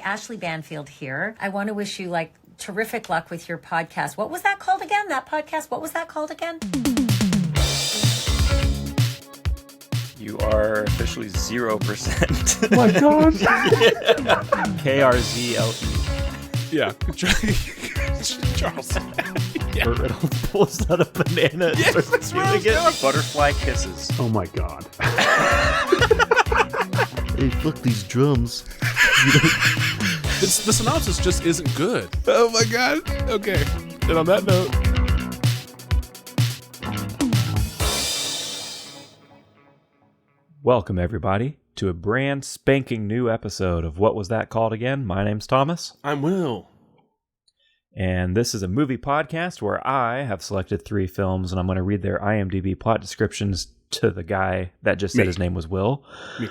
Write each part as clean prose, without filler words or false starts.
Ashley Banfield here. I want to wish you terrific luck with your podcast. What was that called again? That podcast, what was that called again? You are officially 0%. Oh my God. KRZLE. Yeah. Charles. Yeah. Burt Reynolds pulls out a banana and Yes, starts that's what I was chewing it. going. Butterfly kisses. Oh my God. Hey, fuck these drums. The synopsis just isn't good. Oh my God. Okay. And on that note. Welcome, everybody, to a brand spanking new episode of What Was That Called Again? My name's Thomas. I'm Will. And this is a movie podcast where I have selected 3 films, and I'm going to read their IMDb plot descriptions to the guy that just said his name was Will.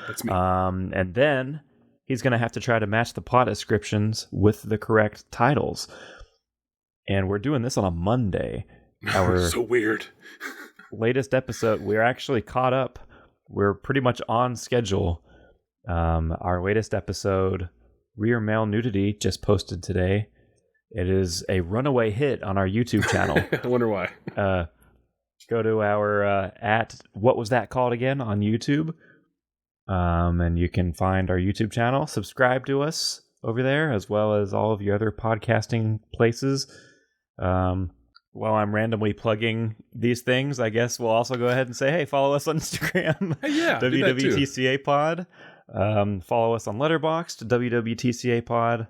That's me. And then he's going to have to try to match the plot descriptions with the correct titles. And we're doing this on a Monday. Our So weird. latest episode, we're actually caught up. We're pretty much on schedule. Our latest episode, Rear Male Nudity, just posted today. It is a runaway hit on our YouTube channel. I wonder why. Go to our at What Was That Called Again on YouTube. And you can find our YouTube channel. Subscribe to us over there, as well as all of your other podcasting places. While I'm randomly plugging these things, I guess we'll also go ahead and say, hey, follow us on Instagram. Hey, yeah, do that too. WWTCA Pod. Follow us on Letterboxd, WWTCA Pod.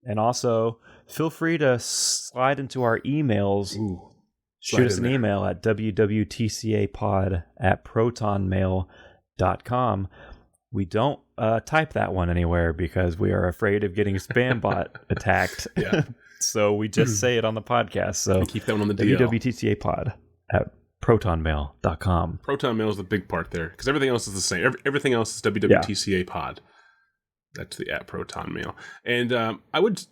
And also, feel free to slide into our emails. Ooh, Shoot us an email at wwtcapod@protonmail.com. We don't type that one anywhere because we are afraid of getting spam bot attacked. Yeah. So we just say it on the podcast. So keep that one on the DL. wwtcapod@protonmail.com. Proton Mail is the big part there because everything else is the same. Everything else is WWTCA Pod. That's the at Proton Mail. And I would,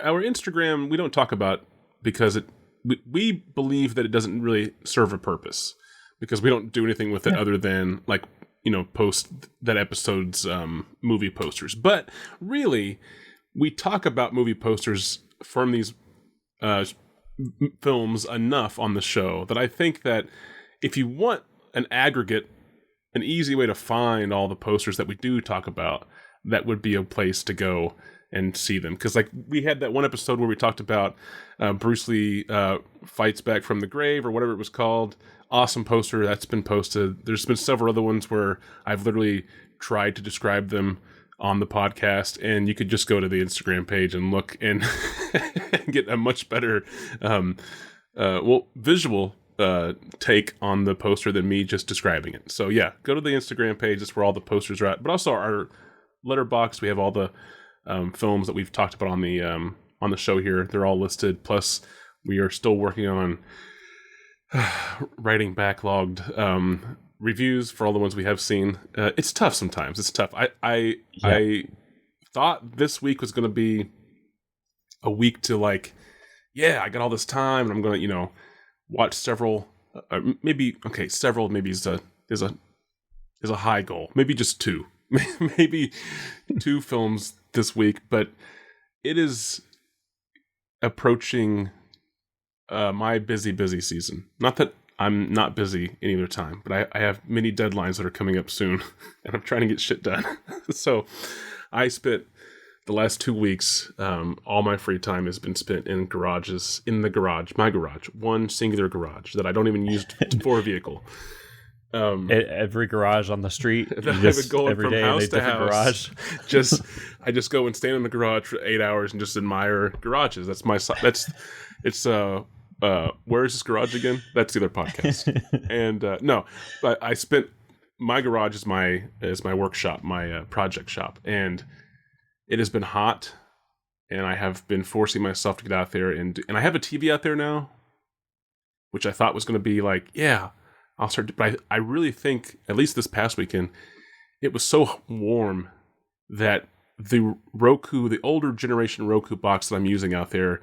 our Instagram, we don't talk about because we believe that it doesn't really serve a purpose because we don't do anything with it other than post that episode's movie posters. But really, we talk about movie posters from these films enough on the show that I think that if you want an aggregate, an easy way to find all the posters that we do talk about, that would be a place to go and see them. Because we had that one episode where we talked about Bruce Lee Fights Back from the Grave or whatever it was called. Awesome poster that's been posted. There's been several other ones where I've literally tried to describe them on the podcast, and you could just go to the Instagram page and look and get a much better visual take on the poster than me just describing it. So yeah, go to the Instagram page. That's where all the posters are at. But also our Letterboxd, we have all the films that we've talked about on the show here. They're all listed. Plus, we are still working on writing backlogged reviews for all the ones we have seen. It's tough sometimes. It's tough. I thought this week was going to be a week to I got all this time and I'm going to watch several. Several maybe is a high goal. Maybe just 2. Maybe 2 films this week, but it is approaching my busy season. Not that I'm not busy any other time, but I have many deadlines that are coming up soon, and I'm trying to get shit done. So I spent the last 2 weeks, all my free time has been spent in my garage, one singular garage that I don't even use for a vehicle. Every garage on the street, I've been going every from day house in a to different house. garage. I just go and stand in the garage for 8 hours and just admire garages. Where is this garage again? That's the other podcast. And no, but I spent my garage is my workshop, my project shop, and it has been hot, and I have been forcing myself to get out there and I have a TV out there now, which I thought was going to be I'll start. But I really think, at least this past weekend, it was so warm that the older generation Roku box that I'm using out there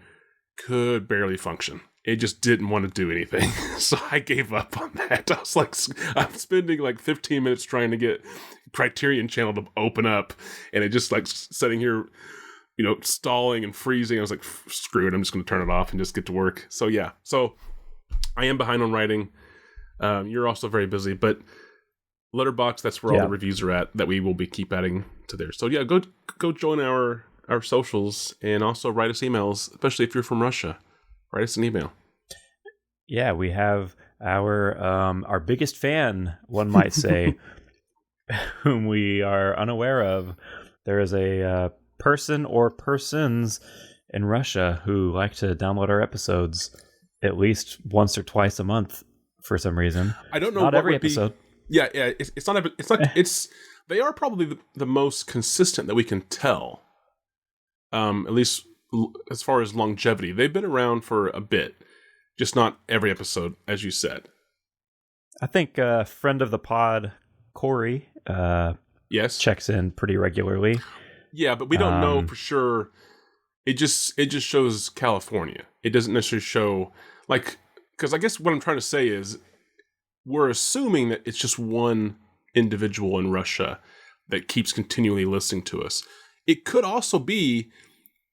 could barely function. It just didn't want to do anything. So I gave up on that. I was I'm spending 15 minutes trying to get Criterion channel to open up, and it just like sitting here, stalling and freezing. I was like, screw it, I'm just going to turn it off and just get to work. So yeah, so I am behind on writing. You're also very busy, but Letterboxd, that's where all the reviews are at, that we will be keep adding to there. So yeah, go join our socials, and also write us emails, especially if you're from Russia. Write us an email. Yeah, we have our biggest fan, one might say, whom we are unaware of. There is a person or persons in Russia who like to download our episodes at least once or twice a month for some reason. I don't know. Not every episode. Yeah. It's not. It's not. It's. They are probably the most consistent that we can tell. At least as far as longevity, they've been around for a bit, just not every episode, as you said. I think friend of the pod, Corey, yes, checks in pretty regularly. Yeah, but we don't know for sure. It just shows California. It doesn't necessarily show, like, because I guess what I'm trying to say is we're assuming that it's just one individual in Russia that keeps continually listening to us. It could also be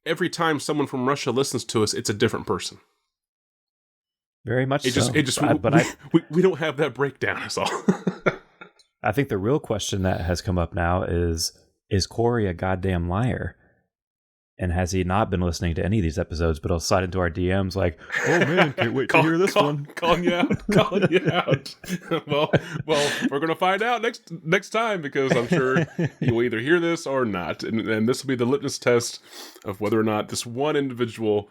every time someone from Russia listens to us, it's a different person. Very much so. We don't have that breakdown, is all. I think the real question that has come up now is Corey a goddamn liar? And has he not been listening to any of these episodes, but he'll slide into our DMs like, oh man, can't wait to hear this one. Calling you out. Well, we're going to find out next time, because I'm sure you will either hear this or not. And this will be the litmus test of whether or not this one individual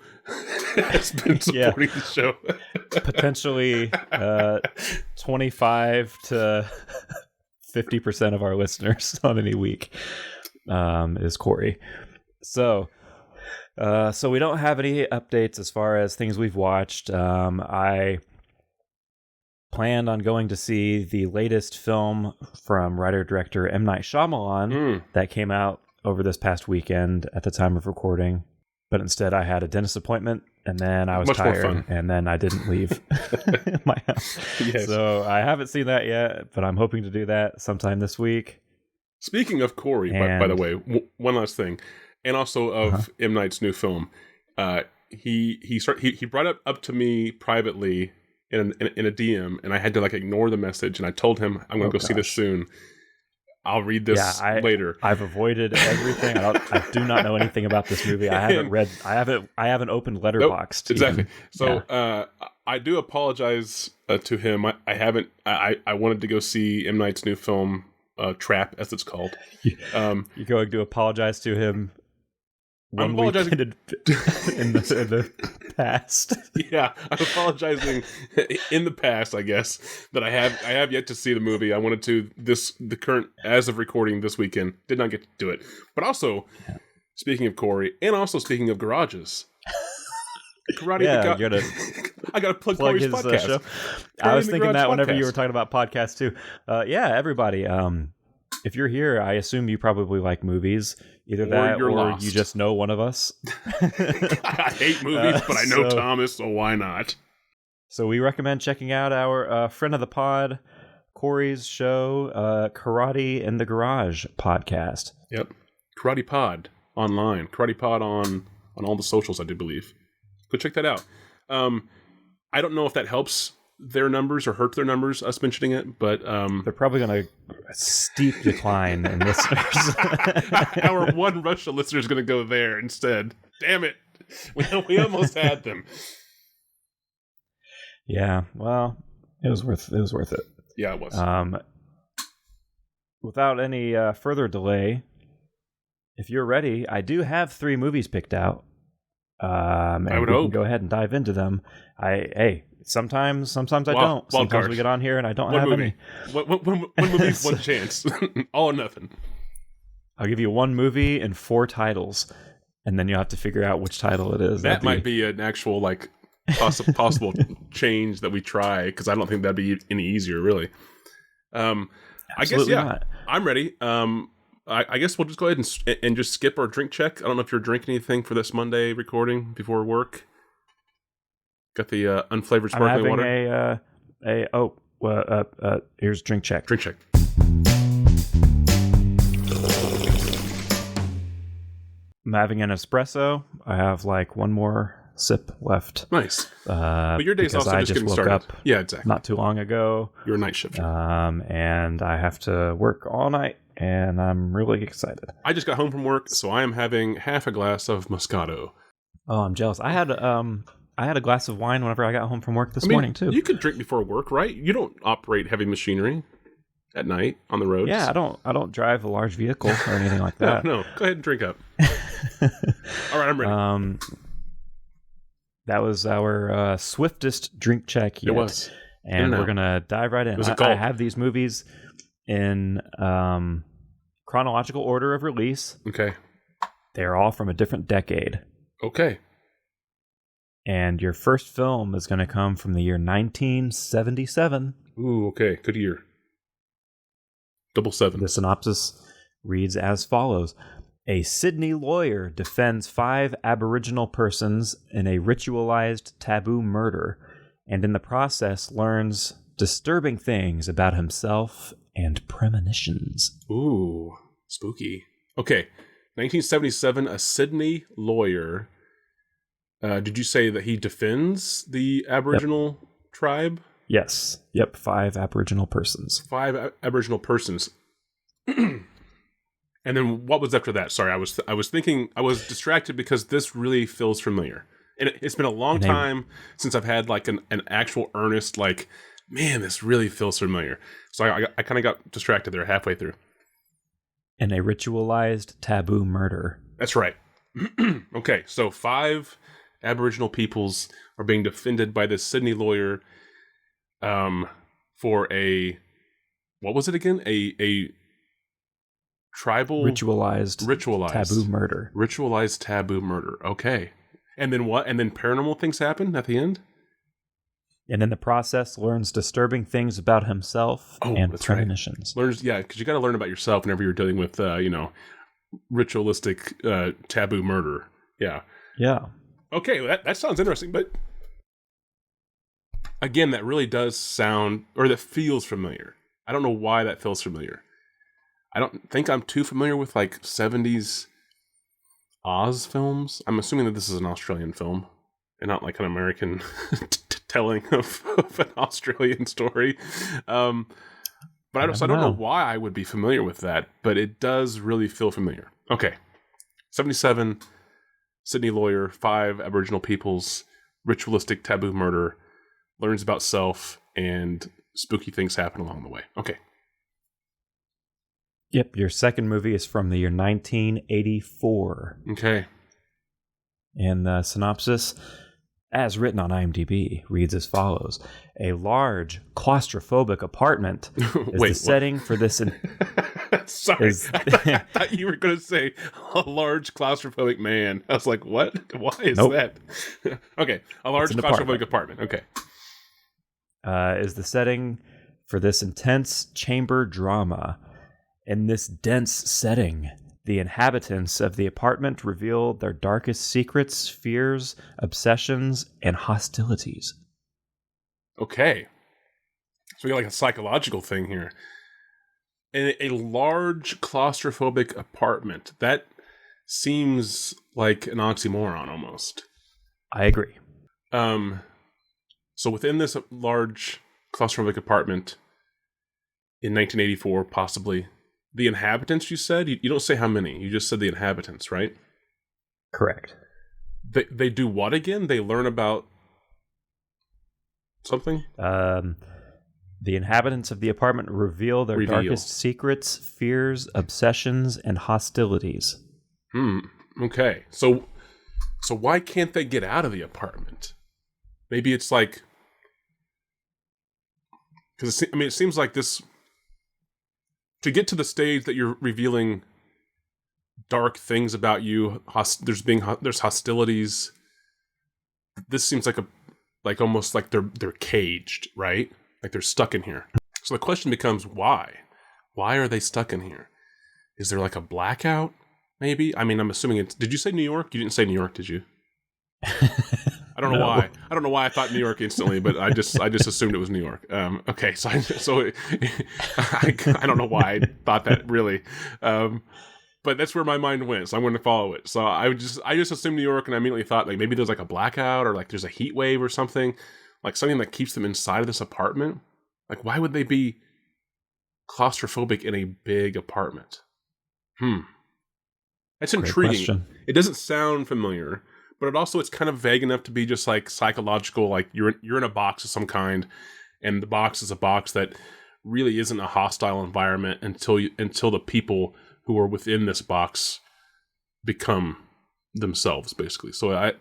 has been supporting the show. Potentially 25 to 50% of our listeners on any week is Corey. So we don't have any updates as far as things we've watched. I planned on going to see the latest film from writer-director M. Night Shyamalan that came out over this past weekend at the time of recording. But instead I had a dentist appointment, and then I was tired, and then I didn't leave my house. Yes. So I haven't seen that yet, but I'm hoping to do that sometime this week. Speaking of Corey, by the way, one last thing. And also of M. Night's new film, he brought it up to me privately in a DM, and I had to ignore the message. And I told him I'm going to go see this soon. I'll read this later. I've avoided everything. I do not know anything about this movie. I haven't read. I haven't opened Letterboxd. Nope, exactly. So I do apologize to him. I wanted to go see M. Night's new film, Trap, as it's called. You're going to apologize to him. I'm apologizing in the past. Yeah, I'm apologizing in the past, I guess, that I have yet to see the movie. I wanted to the current as of recording this weekend. Did not get to do it. But also, speaking of Corey, and also speaking of garages, Karate. I gotta plug Corey's his podcast. Show. I was thinking that whenever you were talking about podcasts too. Everybody. If you're here, I assume you probably like movies. Either that, or lost. You just know one of us. I hate movies, but I know Thomas, so why not? So we recommend checking out our friend of the pod, Corey's show, Karate in the Garage podcast. Yep, Karate Pod online, Karate Pod on all the socials, I do believe. Go check that out. I don't know if that helps their numbers or hurt their numbers, us mentioning it, but they're probably going to steep decline in listeners. Our one Russia listener is going to go there instead. Damn it, we almost had them. Yeah, well, it was worth it. Yeah, it was. Without any further delay, if you're ready, I do have 3 movies picked out. And I would we hope. can go ahead and dive into them. Sometimes I don't. Sometimes we get on here and I don't have any. One movie, one chance. All or nothing. I'll give you one movie and 4 titles, and then you'll have to figure out which title it is. That might be an actual possible change that we try, because I don't think that'd be any easier, really. I guess not. I'm ready. I guess we'll just go ahead and just skip our drink check. I don't know if you're drinking anything for this Monday recording before work. Got the unflavored sparkling water. Here's drink check. Drink check. I'm having an espresso. I have like one more sip left. Nice. But your day's because also I just getting woke started. up Yeah, exactly. not too long ago. You're a night shifter. And I have to work all night, and I'm really excited. I just got home from work, so I am having half a glass of Moscato. Oh, I'm jealous. I had a glass of wine whenever I got home from work this morning too. You could drink before work, right? You don't operate heavy machinery at night on the roads. Yeah, I don't drive a large vehicle or anything like that. No, go ahead and drink up. All right, I'm ready. That was our swiftest drink check yet. It was. And we're going to dive right in. I have these movies in chronological order of release. Okay. They're all from a different decade. Okay. And your first film is going to come from the year 1977. Ooh, okay. Good year. 777. The synopsis reads as follows. A Sydney lawyer defends 5 Aboriginal persons in a ritualized taboo murder, and in the process learns disturbing things about himself and premonitions. Ooh, spooky. Okay. 1977, a Sydney lawyer. Did you say that he defends the Aboriginal tribe? Yes. Yep, 5 Aboriginal persons. 5 Aboriginal persons. And then what was after that? Sorry, I was thinking, I was distracted because this really feels familiar. And it's been a long time since I've had like an actual earnest, like, man, this really feels familiar. So I kind of got distracted there halfway through. And a ritualized taboo murder. That's right. Okay, so 5 Aboriginal peoples are being defended by this Sydney lawyer for a, what was it again? A tribal ritualized taboo murder. Ritualized taboo murder. Okay. And then what? And then paranormal things happen at the end? And in the process learns disturbing things about himself and premonitions. Right. Learns, yeah, because you got to learn about yourself whenever you're dealing with ritualistic taboo murder. Yeah. Yeah. Okay, that sounds interesting, but again, that really does sound, or that feels familiar. I don't know why that feels familiar. I don't think I'm too familiar with like 70s Oz films. I'm assuming that this is an Australian film and not like an American telling of an Australian story. But I don't know why I would be familiar with that, but it does really feel familiar. Okay. 77, Sydney lawyer, 5 Aboriginal peoples, ritualistic taboo murder, learns about self, and spooky things happen along the way. Okay. Yep, your second movie is from the year 1984. Okay. And the synopsis, as written on IMDb, reads as follows. A large, claustrophobic apartment is the setting for this... Sorry, I thought you were going to say a large, claustrophobic man. I was like, what? Why is that? Okay, a large, claustrophobic apartment. Okay. Is the setting for this intense chamber drama. In this dense setting, the inhabitants of the apartment reveal their darkest secrets, fears, obsessions, and hostilities. Okay. So we got like a psychological thing here. In a large claustrophobic apartment. That seems like an oxymoron almost. I agree. So within this large claustrophobic apartment in 1984, possibly, the inhabitants, you said? You don't say how many. You just said the inhabitants, right? Correct. They do what again? They learn about something? The inhabitants of the apartment reveal their darkest secrets, fears, obsessions, and hostilities. Okay. So why can't they get out of the apartment? Maybe it's like... Because, it seems like this... To get to the stage that you're revealing dark things about you, there's hostilities. This seems like almost like they're caged, right? Like they're stuck in here. So the question becomes, why? Why are they stuck in here? Is there like a blackout? Maybe. I'm assuming it's. Did you say New York? You didn't say New York, did you? I don't know why. I don't know why I thought New York instantly, but I just assumed it was New York. Okay, so I don't know why I thought that really. But but that's where my mind went, so I'm going to follow it. So I just assumed New York, and I immediately thought like maybe there's like a blackout or like there's a heat wave or something, like something that keeps them inside of this apartment. Like, why would they be claustrophobic in a big apartment? That's Great intriguing. question. It doesn't sound familiar, but it's kind of vague enough to be just like psychological, like you're in a box of some kind, and the box is a box that really isn't a hostile environment until the people who are within this box become themselves, basically. So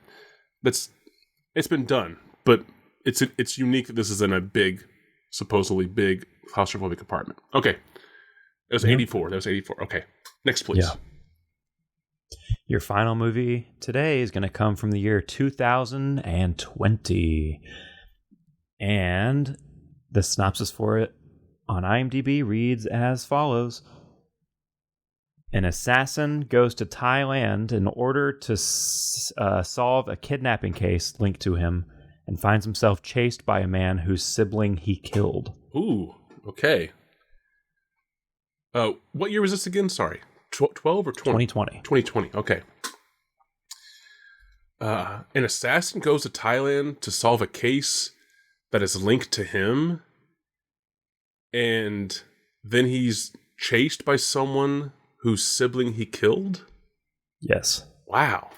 it's been done, but it's unique that this is in a supposedly big claustrophobic apartment. Okay. That was 84. Okay. Next, please. Yeah. Your final movie today is going to come from the year 2020. And the synopsis for it on IMDb reads as follows. An assassin goes to Thailand in order to solve a kidnapping case linked to him and finds himself chased by a man whose sibling he killed. Ooh, okay. What year was this again? Sorry. 12 or 20? 2020. 2020, okay. An assassin goes to Thailand to solve a case that is linked to him, and then he's chased by someone whose sibling he killed? Yes. Wow.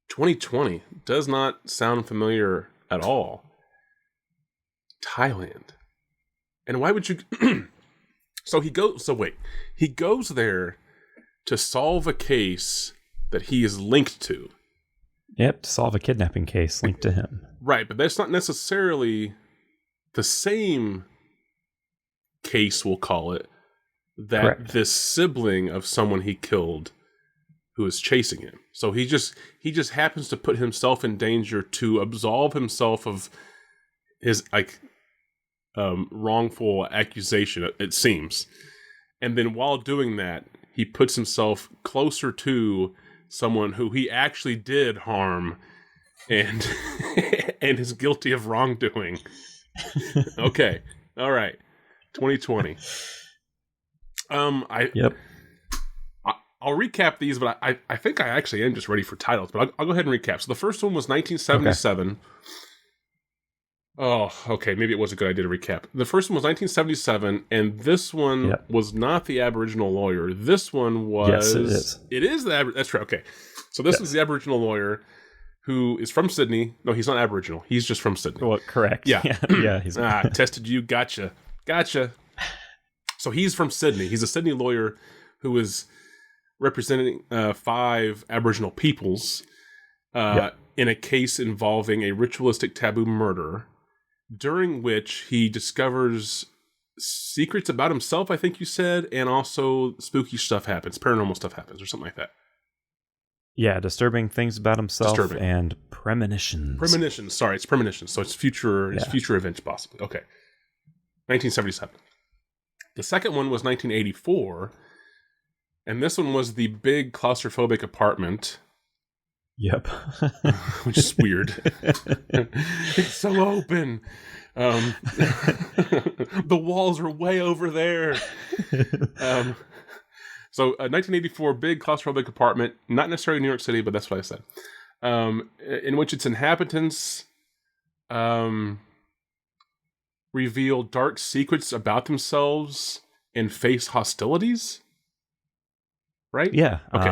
2020 does not sound familiar at all. Thailand. And why would you... He goes there to solve a case that he is linked to. Yep, to solve a kidnapping case linked to him. Right, but that's not necessarily the same case, we'll call it, that Correct. this sibling of someone he killed who is chasing him. So he just happens to put himself in danger to absolve himself of his wrongful accusation, it seems. And then while doing that, he puts himself closer to someone who he actually did harm and and is guilty of wrongdoing. Okay. All right. 2020. Yep. I'll recap these, but I think I actually am just ready for titles, but I'll go ahead and recap. So the first one was 1977. Okay. Oh, okay. Maybe it was a good idea to recap. The first one was 1977, and this one was not the Aboriginal lawyer. This one was... Yes, it is. It is that's right. Okay. So this was the Aboriginal lawyer who is from Sydney. No, he's not Aboriginal. He's just from Sydney. Well, correct. Yeah. Yeah. He's tested you. Gotcha. So he's from Sydney. He's a Sydney lawyer who is representing 5 Aboriginal peoples in a case involving a ritualistic taboo murder, during which he discovers secrets about himself, I think you said, and also spooky stuff happens, paranormal stuff happens, or something like that. Yeah, disturbing things about himself and premonitions. Sorry, it's premonitions. So it's future events, possibly. Okay. 1977. The second one was 1984, and this one was the big claustrophobic apartment. Yep. Which is weird. It's so open. The walls are way over there. So 1984, big claustrophobic apartment, not necessarily New York City, but that's what I said, in which its inhabitants reveal dark secrets about themselves and face hostilities. Right? Yeah. Okay.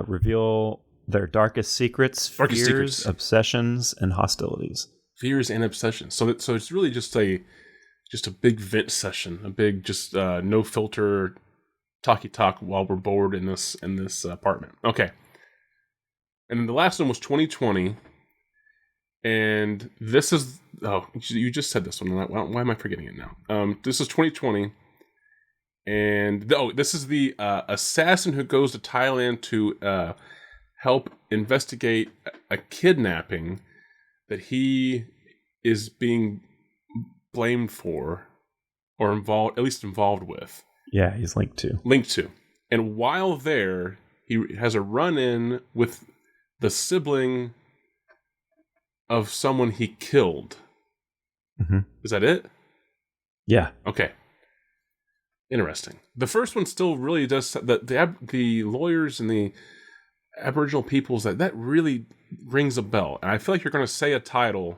Reveal their darkest fears, obsessions, and hostilities. Fears and obsessions. So it's really just a big vent session, a big just no filter talky talk while we're bored in this apartment. Okay. And then the last one was 2020, and this is you just said this one. Why am I forgetting it now? This is 2020. And this is the assassin who goes to Thailand to help investigate a kidnapping that he is being blamed for, or at least involved with. Yeah, he's linked to. And while there, he has a run-in with the sibling of someone he killed. Mm-hmm. Is that it? Yeah. Okay. Interesting. The first one still really does the lawyers and the Aboriginal peoples that really rings a bell, and I feel like you're going to say a title,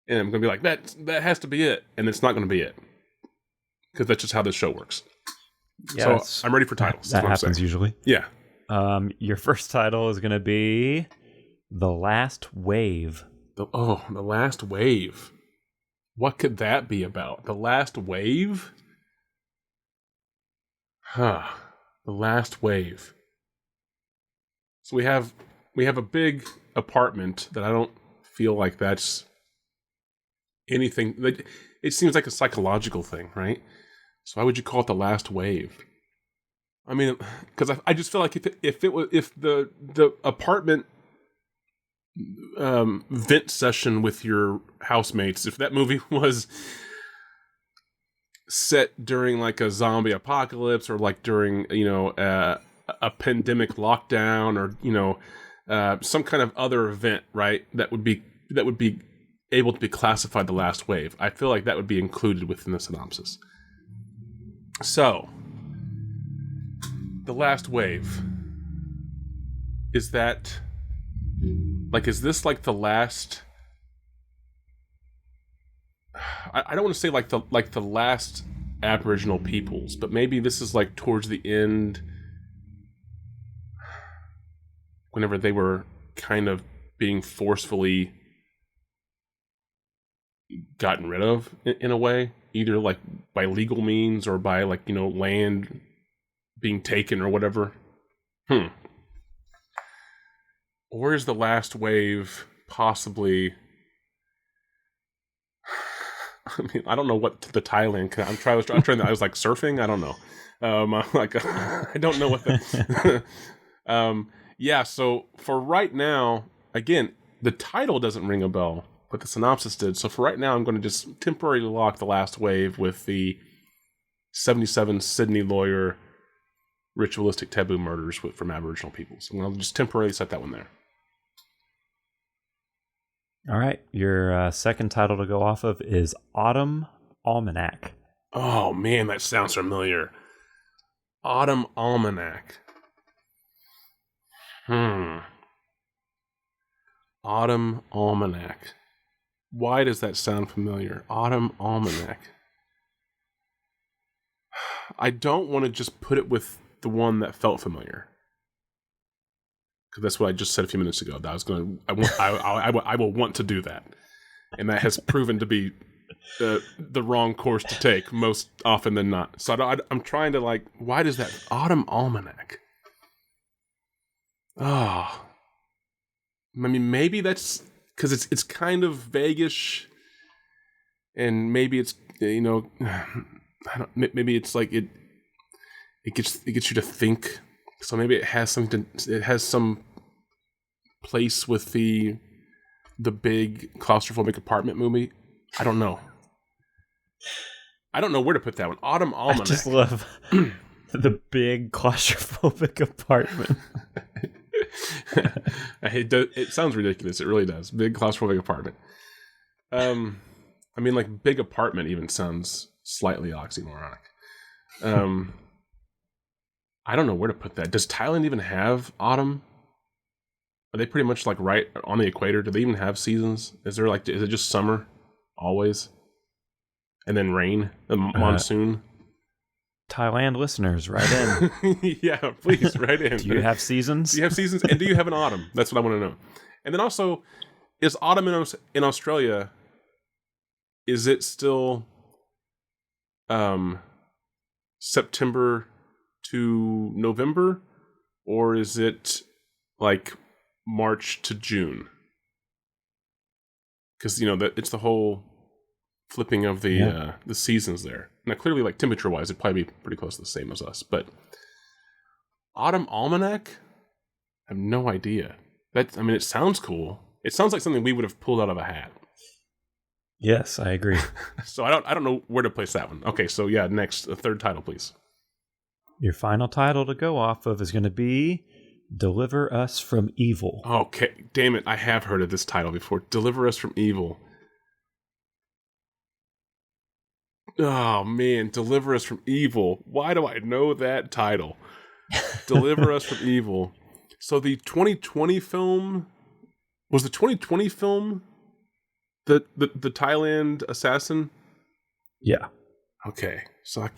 and I'm going to be like that has to be it, and it's not going to be it because that's just how this show works. Yeah, so I'm ready for titles. That happens usually. Yeah. Your first title is going to be The Last Wave. The Last Wave. What could that be about? The Last Wave? The Last Wave. So we have a big apartment that I don't feel like that's anything. It seems like a psychological thing, right? So why would you call it the last wave? I mean, because I just feel like if the apartment vent session with your housemates, if that movie was set during like a zombie apocalypse or like during a pandemic lockdown or some kind of other event, right? That would be able to be classified the last wave. I feel like that would be included within the synopsis. So, the last wave. Is this like the last? I don't want to say like the last Aboriginal peoples, but maybe this is like towards the end, whenever they were kind of being forcefully gotten rid of in a way, either like by legal means or by like land being taken or whatever. Or is the last wave possibly? I mean, I don't know what the Thailand. I'm trying. I was like surfing. I don't know. I don't know what the. Yeah. So for right now, again, the title doesn't ring a bell, but the synopsis did. So for right now, I'm going to just temporarily lock the last wave with the 77 Sydney lawyer ritualistic taboo murders from Aboriginal peoples. I'm going to just temporarily set that one there. All right. Your second title to go off of is Autumn Almanac. Oh, man, that sounds familiar. Autumn Almanac. Autumn Almanac. Why does that sound familiar? Autumn Almanac. I don't want to just put it with the one that felt familiar, because that's what I just said a few minutes ago. That I was going to. I will want to do that, and that has proven to be the wrong course to take most often than not. So I'm trying to like. Why does that Autumn Almanac? Oh, I mean, maybe that's because it's kind of vaguish, and maybe it's maybe it's like it gets you to think. So maybe it has some place with the big claustrophobic apartment movie. I don't know. I don't know where to put that one. Autumn Almanac. I just love the big claustrophobic apartment. It sounds ridiculous. It really does. Big claustrophobic apartment. I mean, like big apartment even sounds slightly oxymoronic. I don't know where to put that. Does Thailand even have autumn? Are they pretty much like right on the equator? Do they even have seasons? Is it just summer always? And then rain, the monsoon? Thailand listeners, write in. Yeah, please, write in. Do you have seasons? Do you have seasons? And do you have an autumn? That's what I want to know. And then also, is autumn in Australia, is it still September to November, or is it like March to June? Because it's the whole flipping of the seasons there. Now, clearly, like temperature wise, it'd probably be pretty close to the same as us. But Autumn Almanac, I have no idea. It sounds cool. It sounds like something we would have pulled out of a hat. Yes, I agree. So I don't know where to place that one. Okay, so yeah, next, a third title, please. Your final title to go off of is going to be Deliver Us from Evil. Okay, damn it. I have heard of this title before. Deliver Us from Evil. Oh man, Deliver Us from Evil. Why do I know that title? Deliver Us from Evil. So the 2020 film was the 2020 film the Thailand assassin? Yeah. Okay. So I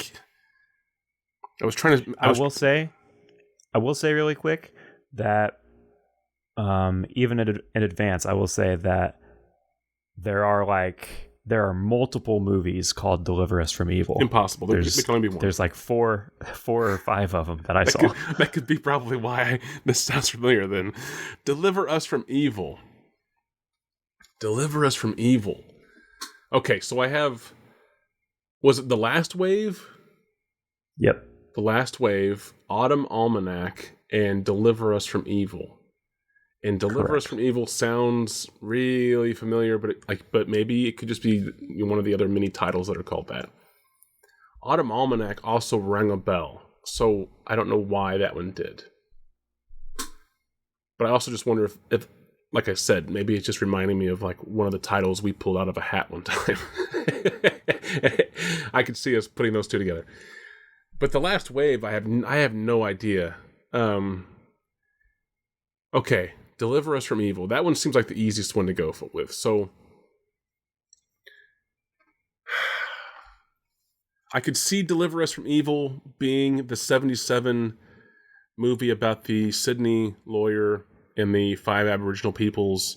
was trying to I will say really quick that even in advance, I will say that there are multiple movies called Deliver Us from Evil. impossible. There can only be one. There's like four or five of them that I saw. That could be probably why this sounds familiar then. Deliver Us from Evil. Deliver Us from Evil. Okay, so I have... Was it The Last Wave? Yep. The Last Wave, Autumn Almanac, and Deliver Us from Evil. And Deliver Us from Evil sounds really familiar, but maybe it could just be one of the other mini titles that are called that. Autumn Almanac also rang a bell, so I don't know why that one did. But I also just wonder if like I said, maybe it's just reminding me of like one of the titles we pulled out of a hat one time. I could see us putting those two together. But The Last Wave, I have no idea. Okay, Deliver Us from Evil. That one seems like the easiest one to go with. So I could see Deliver Us from Evil being the 1977 movie about the Sydney lawyer and the 5 Aboriginal peoples,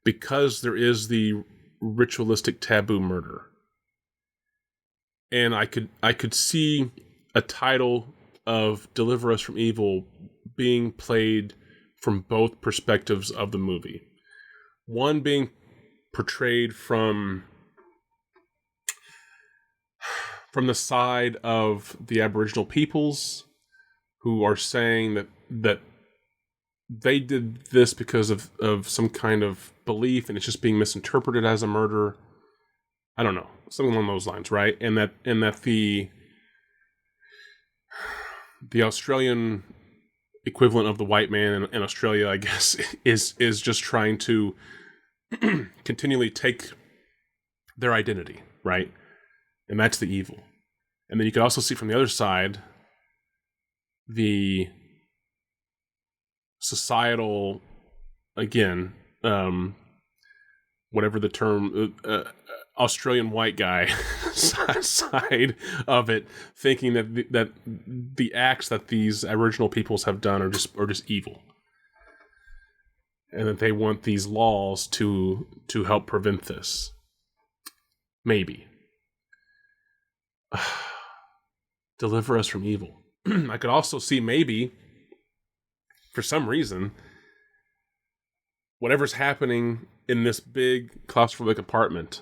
because there is the ritualistic taboo murder. And I could see a title of Deliver Us from Evil being played from both perspectives of the movie. One being portrayed from the side of the Aboriginal peoples, who are saying that they did this because of some kind of belief, and it's just being misinterpreted as a murder. I don't know, something along those lines, right? And that the Australian equivalent of the white man in Australia, I guess, is just trying to continually take their identity, right? And that's the evil. And then you could also see from the other side the societal, again, whatever the term, Australian white guy side of it, thinking that the acts that these Aboriginal peoples have done are just evil, and that they want these laws to help prevent this. Maybe. Deliver Us from Evil. I could also see maybe, for some reason, whatever's happening in this big claustrophobic apartment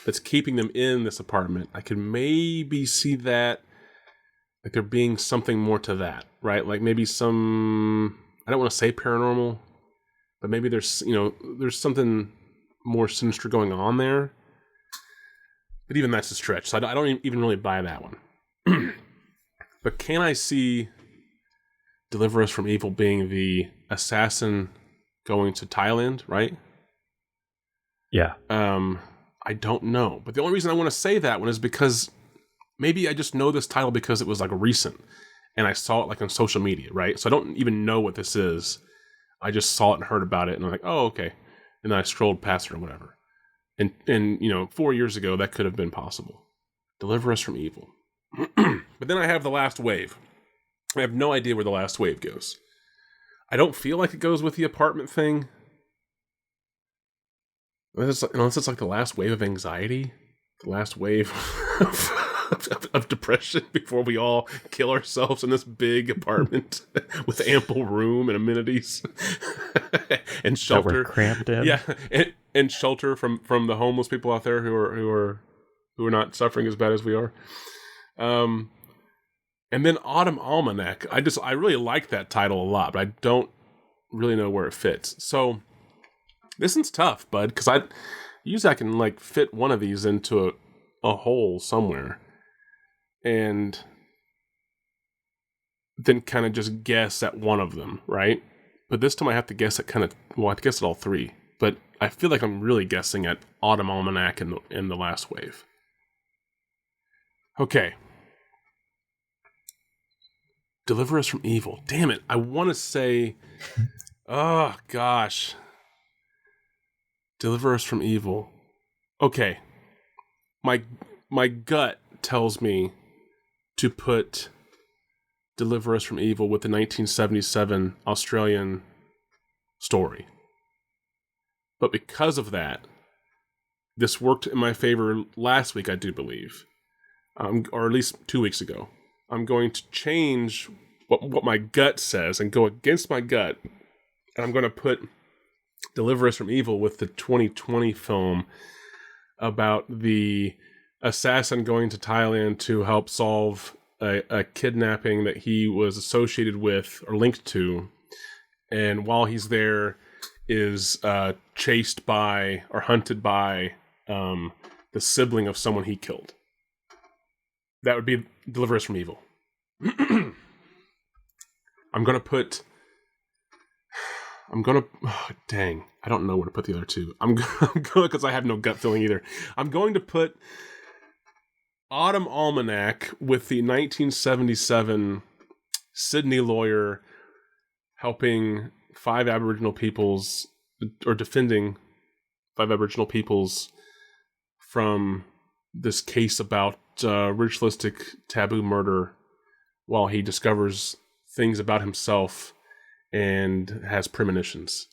that's keeping them in this apartment, I could maybe see that, like there being something more to that, right? Like maybe some, I don't want to say paranormal, but maybe there's something more sinister going on there. But even that's a stretch, so I don't even really buy that one. But can I see Deliver Us from Evil being the assassin going to Thailand, right? Yeah. I don't know. But the only reason I want to say that one is because maybe I just know this title because it was like recent and I saw it like on social media, right? So I don't even know what this is. I just saw it and heard about it and I'm like, oh, okay. And then I scrolled past it or whatever. And 4 years ago, that could have been possible. Deliver Us from Evil. But then I have The Last Wave. I have no idea where The Last Wave goes. I don't feel like it goes with the apartment thing. Unless it's like the last wave of anxiety. The last wave of depression before we all kill ourselves in this big apartment with ample room and amenities and shelter. That we're cramped in. Yeah, and shelter from the homeless people out there who are not suffering as bad as we are. And then Autumn Almanac. I really like that title a lot, but I don't really know where it fits. So this one's tough, bud, because I can like fit one of these into a hole somewhere, and then kind of just guess at one of them, right? But this time I have to guess at I have to guess at all three. But I feel like I'm really guessing at Autumn Almanac and the Last Wave. Okay. Deliver us from evil. Damn it. I want to say, oh gosh. Deliver us from evil. Okay. My gut tells me to put Deliver Us from Evil with the 1977 Australian story. But because of that, this worked in my favor last week, I do believe. Or at least 2 weeks ago. I'm going to change what my gut says and go against my gut. And I'm going to put Deliver Us from Evil with the 2020 film about the assassin going to Thailand to help solve a kidnapping that he was associated with or linked to. And while he's there, is chased by or hunted by the sibling of someone he killed. That would be Deliver Us from Evil. Dang, I don't know where to put the other two. I'm going because I have no gut feeling either. I'm going to put Autumn Almanac with the 1977 Sydney lawyer helping 5 Aboriginal peoples, or defending 5 Aboriginal peoples from this case about ritualistic taboo murder, while he discovers things about himself and has premonitions,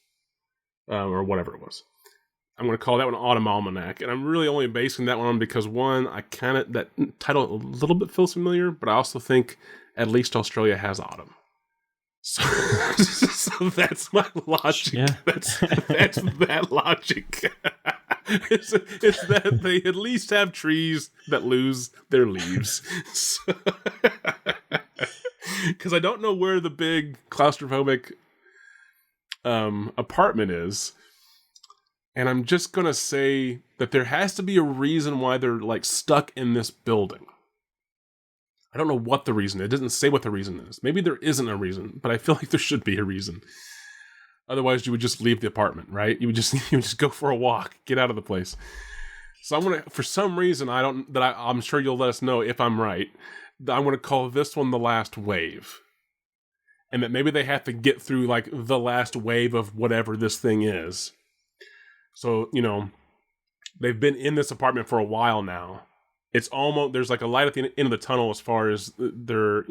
or whatever it was. I'm going to call that one Autumn Almanac, and I'm really only basing that one on because, one, that title a little bit feels familiar, but I also think at least Australia has autumn. So, so that's my logic. Yeah. That's that logic. It's that they at least have trees that lose their leaves. Because I don't know where the big claustrophobic apartment is. And I'm just going to say that there has to be a reason why they're like stuck in this building. I don't know what the reason is. It doesn't say what the reason is. Maybe there isn't a reason, but I feel like there should be a reason. Otherwise, you would just leave the apartment, right? You would just go for a walk, get out of the place. So I'm going to, for some reason, I'm sure you'll let us know if I'm right. I'm going to call this one The Last Wave. And that maybe they have to get through like the last wave of whatever this thing is. So, they've been in this apartment for a while now. It's almost, there's like a light at the end of the tunnel as far as they're,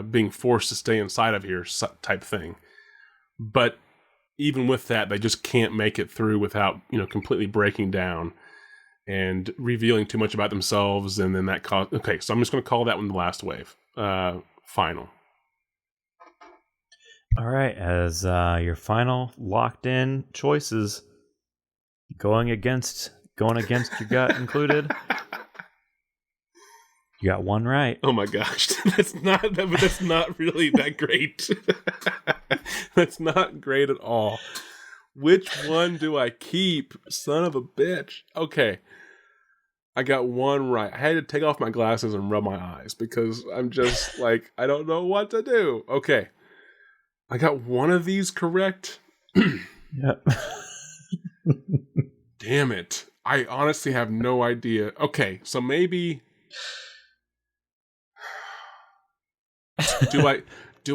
being forced to stay inside of here type thing. But even with that, they just can't make it through without, completely breaking down and revealing too much about themselves. And then that okay, so I'm just going to call that one The Last Wave. Final. All right, as your final locked in choices, going against your gut included, you got one right. Oh my gosh, that's not really that great. That's not great at all. Which one do I keep? Son of a bitch. Okay, I got one right. I had to take off my glasses and rub my eyes because I'm just like, I don't know what to do. Okay, I got one of these correct. Yep. Damn it. I honestly have no idea. Okay, so maybe do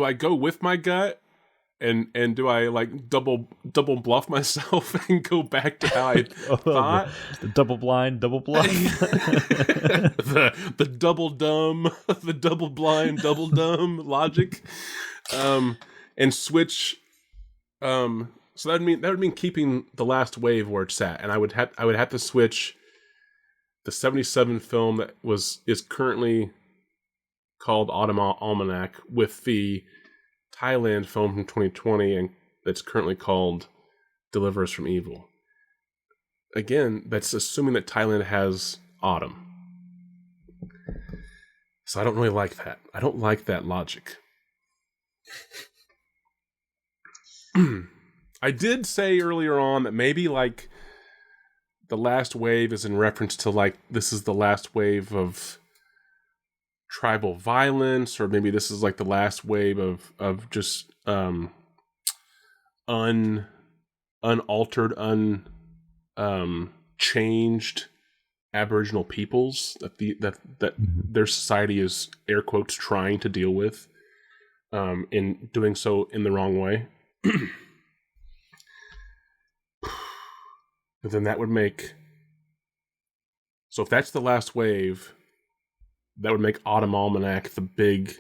I go with my gut and do I like double bluff myself and go back to how I thought? The double blind, double bluff. the double dumb, the double blind, double dumb logic. And switch so that would mean keeping The Last Wave where it's at, and I would have to switch the 77 film that is currently called Autumn Almanac with the Thailand film from 2020 and that's currently called Deliver Us from Evil. Again, that's assuming that Thailand has autumn. So I don't really like that. I don't like that logic. I did say earlier on that maybe like The Last Wave is in reference to like this is the last wave of tribal violence, or maybe this is like the last wave of just unaltered, changed Aboriginal peoples that their society is air quotes trying to deal with, in doing so in the wrong way. But then that would make, so if that's the last wave, that would make Autumn Almanac the big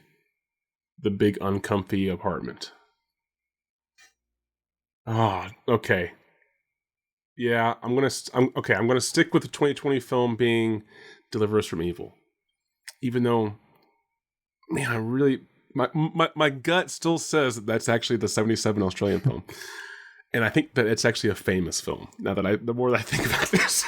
uncomfy apartment. Ah, okay. Yeah, I'm gonna stick with the 2020 film being Deliver Us from Evil, even though, man, I really my gut still says that that's actually the 77 Australian film, and I think that it's actually a famous film. Now that the more that I think about this,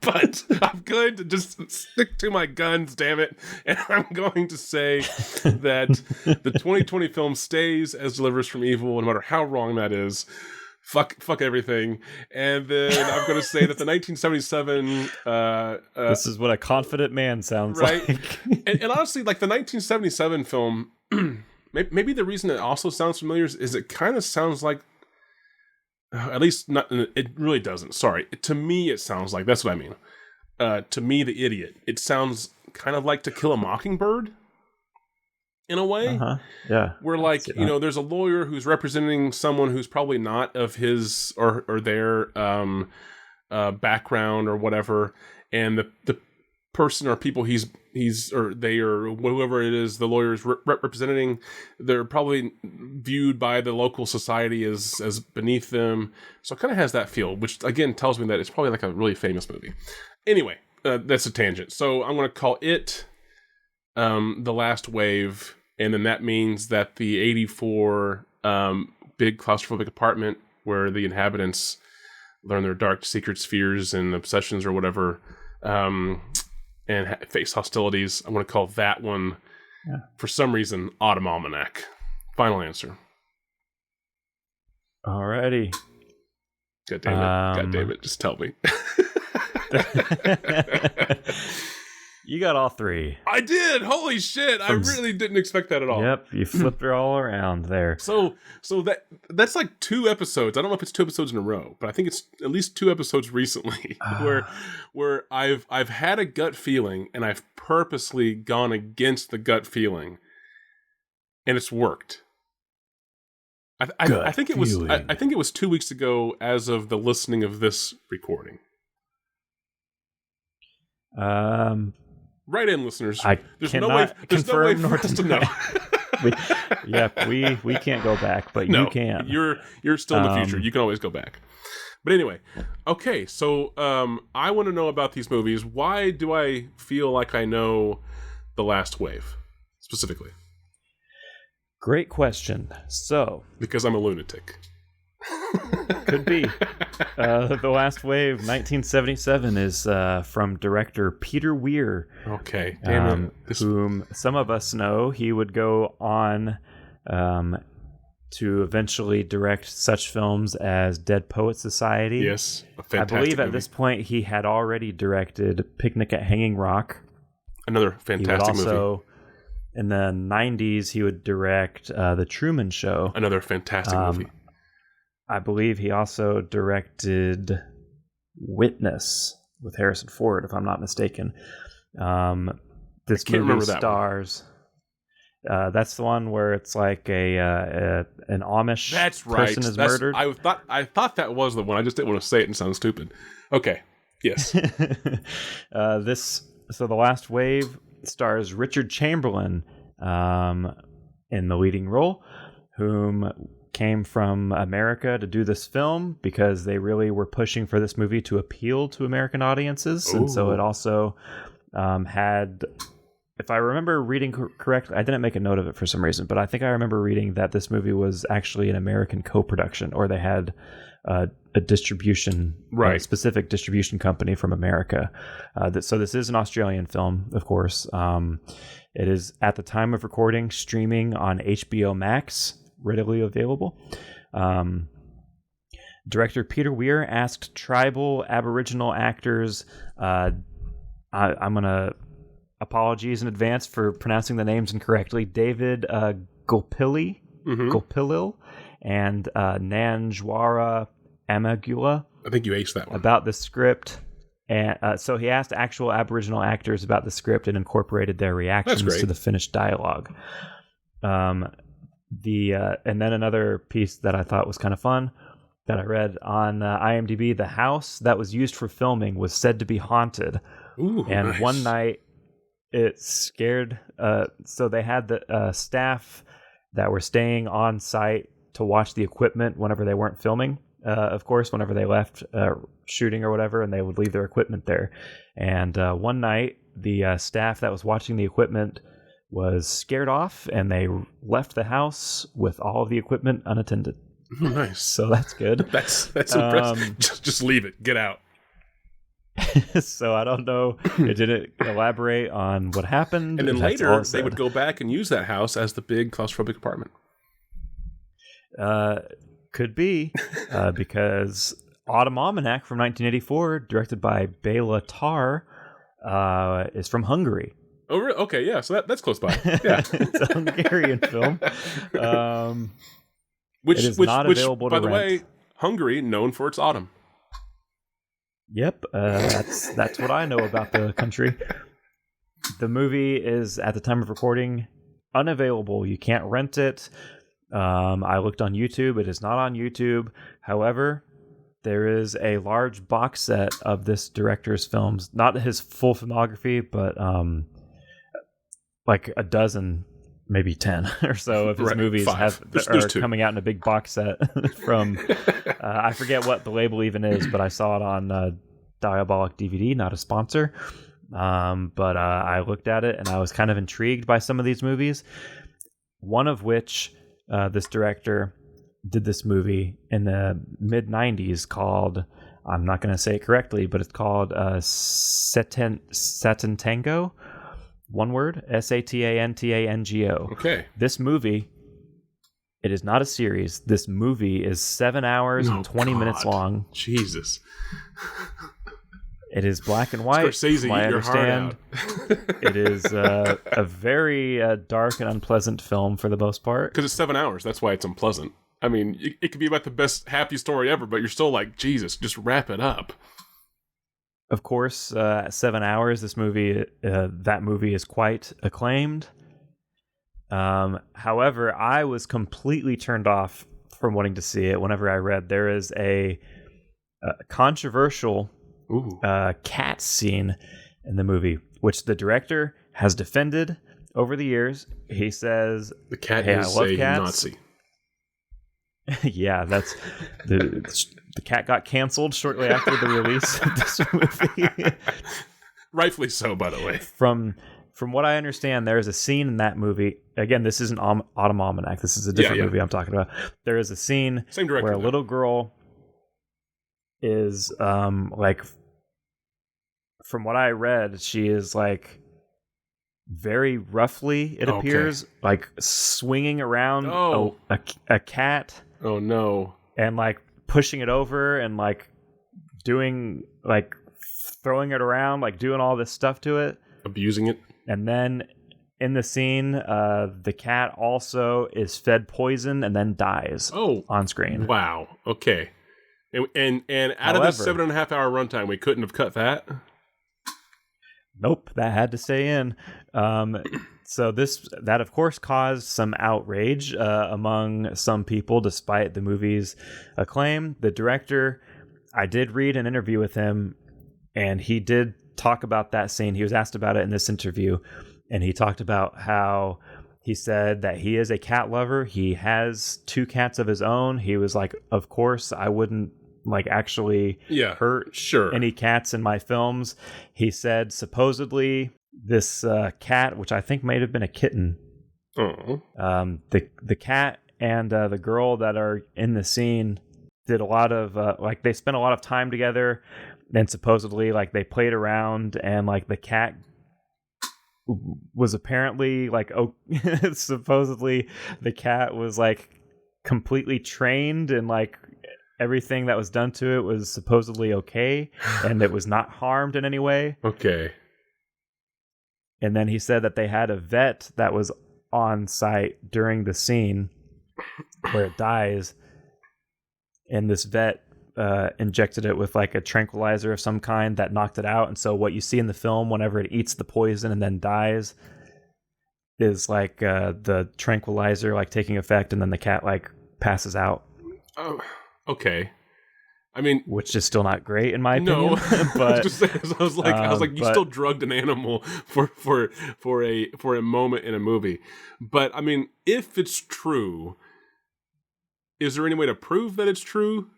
but I'm going to just stick to my guns, damn it, and I'm going to say that the 2020 film stays as Deliver Us from Evil, no matter how wrong that is. Fuck everything. And then I'm going to say that the 1977... this is what a confident man sounds right? like. and honestly, like the 1977 film, maybe the reason it also sounds familiar is it kind of sounds like... at least, not. It really doesn't. Sorry. To me, it sounds like... That's what I mean. To me, the idiot. It sounds kind of like To Kill a Mockingbird. In a way, yeah, where like there's a lawyer who's representing someone who's probably not of his or their background or whatever, and the person or people he's or they or whoever it is the lawyer is representing, they're probably viewed by the local society as beneath them. So it kind of has that feel, which again tells me that it's probably like a really famous movie. Anyway, that's a tangent. So I'm going to call it The Last Wave. And then that means that the 84 big claustrophobic apartment where the inhabitants learn their dark secret spheres and obsessions or whatever, and face hostilities, I'm going to call that one, for some reason, Autumn Almanac. Final answer. Alrighty. God damn it. Just tell me. You got all three. I did. Holy shit! I really didn't expect that at all. Yep, you flipped her all around there. So that's like 2 episodes. I don't know if it's 2 episodes in a row, but I think it's at least 2 episodes recently where I've had a gut feeling and I've purposely gone against the gut feeling, and it's worked. I think it was 2 weeks ago as of the listening of this recording. Write in, listeners. There's no way for us to know. we can't go back, but no, you can. You're still in the future. You can always go back. But anyway, okay. So I want to know about these movies. Why do I feel like I know The Last Wave specifically? Great question. So because I'm a lunatic. Could be. The Last Wave, 1977, is from director Peter Weir. Okay, damn it. Whom some of us know. He would go on to eventually direct such films as Dead Poets Society. Yes, a fantastic I believe at movie. this point he had already directed Picnic at Hanging Rock. Another fantastic movie. In the 90s, he would direct The Truman Show. Another fantastic movie. I believe he also directed Witness with Harrison Ford, if I'm not mistaken. This movie stars. That's the one where it's like an Amish person is murdered. I thought that was the one. I just didn't want to say it and sound stupid. Okay. Yes. So The Last Wave stars Richard Chamberlain in the leading role, whom came from America to do this film because they really were pushing for this movie to appeal to American audiences. Ooh. And so it also had, if I remember reading correctly, I didn't make a note of it for some reason, but I think I remember reading that this movie was actually an American co-production, or they had a distribution, a specific distribution company from America. So this is an Australian film, of course. It is, at the time of recording, streaming on HBO Max, readily available. Director Peter Weir asked tribal Aboriginal actors, I'm going to apologies in advance for pronouncing the names incorrectly, David Gulpilil and Nanjwara Amagula. I think you aced that one. About the script. And so he asked actual Aboriginal actors about the script and incorporated their reactions great. to the finished dialogue. And then another piece that I thought was kind of fun that I read on IMDb: the house that was used for filming was said to be haunted. Ooh, And nice. one night it scared. So they had the staff that were staying on site to watch the equipment whenever they weren't filming. Of course, whenever they left shooting or whatever, and they would leave their equipment there. And one night, the staff that was watching the equipment was scared off, and they left the house with all of the equipment unattended. Nice. So that's good. That's impressive. Just leave it. Get out. So I don't know. It didn't elaborate on what happened. And then That's all later, it they said. would go back and use that house as the big claustrophobic apartment. Could be because Autumn Almanac from 1984, directed by Bela Tar, is from Hungary. Oh, really? Okay, yeah. So that's close by. Yeah. It's a Hungarian film. Which it is not available by to the rent. way, Hungary known for its autumn. Yep, that's what I know about the country. The movie is, at the time of recording, unavailable. You can't rent it. I looked on YouTube. It is not on YouTube. However, there is a large box set of this director's films. Not his full filmography, but like a dozen, maybe 10 or so of his Right, movies 5. There's are 2. coming out in a big box set from... I forget what the label even is, but I saw it on Diabolic DVD, not a sponsor. But I looked at it and I was kind of intrigued by some of these movies. One of which this director did this movie in the mid 90s called, I'm not going to say it correctly, but it's called Satantango. One word, Satantango. Okay. This movie, it is not a series. This movie is 7 hours and 20 minutes long. Jesus. It is black and white. Scorsese, from what I eat your heart understand. It is a very dark and unpleasant film for the most part. Because it's 7 hours. That's why it's unpleasant. I mean, it could be about the best happy story ever, but you're still like, Jesus, just wrap it up. Of course, 7 hours. This movie, that movie is quite acclaimed. However, I was completely turned off from wanting to see it. Whenever I read there is a controversial cat scene in the movie, which the director has defended over the years. He says The cat hey, is I love a cats. Nazi. Yeah, that's the cat got canceled shortly after the release of this movie. Rightfully so, by the way. From what I understand, there is a scene in that movie. Again, this isn't Autumn Almanac. This is a different movie I'm talking about. There is a scene Same director, where a though. little girl is like, from what I read, she is like very roughly, it appears, like swinging around a cat. Oh no. And like pushing it over and like doing like throwing it around, like doing all this stuff to it, Abusing it. and then in the scene the cat also is fed poison and then dies on screen. Wow. Okay. And out of the 7.5 hour runtime, we couldn't have cut that. Nope, that had to stay in. So that of course caused some outrage among some people, despite the movie's acclaim. The director, I did read an interview with him, and he did talk about that scene. He was asked about it in this interview, and he talked about how he said that he is a cat lover. He has 2 cats of his own. He was like, of course, I wouldn't like actually hurt any cats in my films. He said supposedly this cat, which I think may have been a kitten, the cat and the girl that are in the scene did a lot of like they spent a lot of time together, and supposedly like they played around, and like the cat was apparently like supposedly the cat was like completely trained, and like everything that was done to it was supposedly okay, and it was not harmed in any way. Okay. And then he said that they had a vet that was on site during the scene where it dies, and this vet injected it with like a tranquilizer of some kind that knocked it out. And so what you see in the film, whenever it eats the poison and then dies, is like the tranquilizer like taking effect, and then the cat like passes out. Oh, okay. I mean, which is still not great in my no, opinion. But I was like, you still drugged an animal for a moment in a movie. But I mean, if it's true, is there any way to prove that it's true?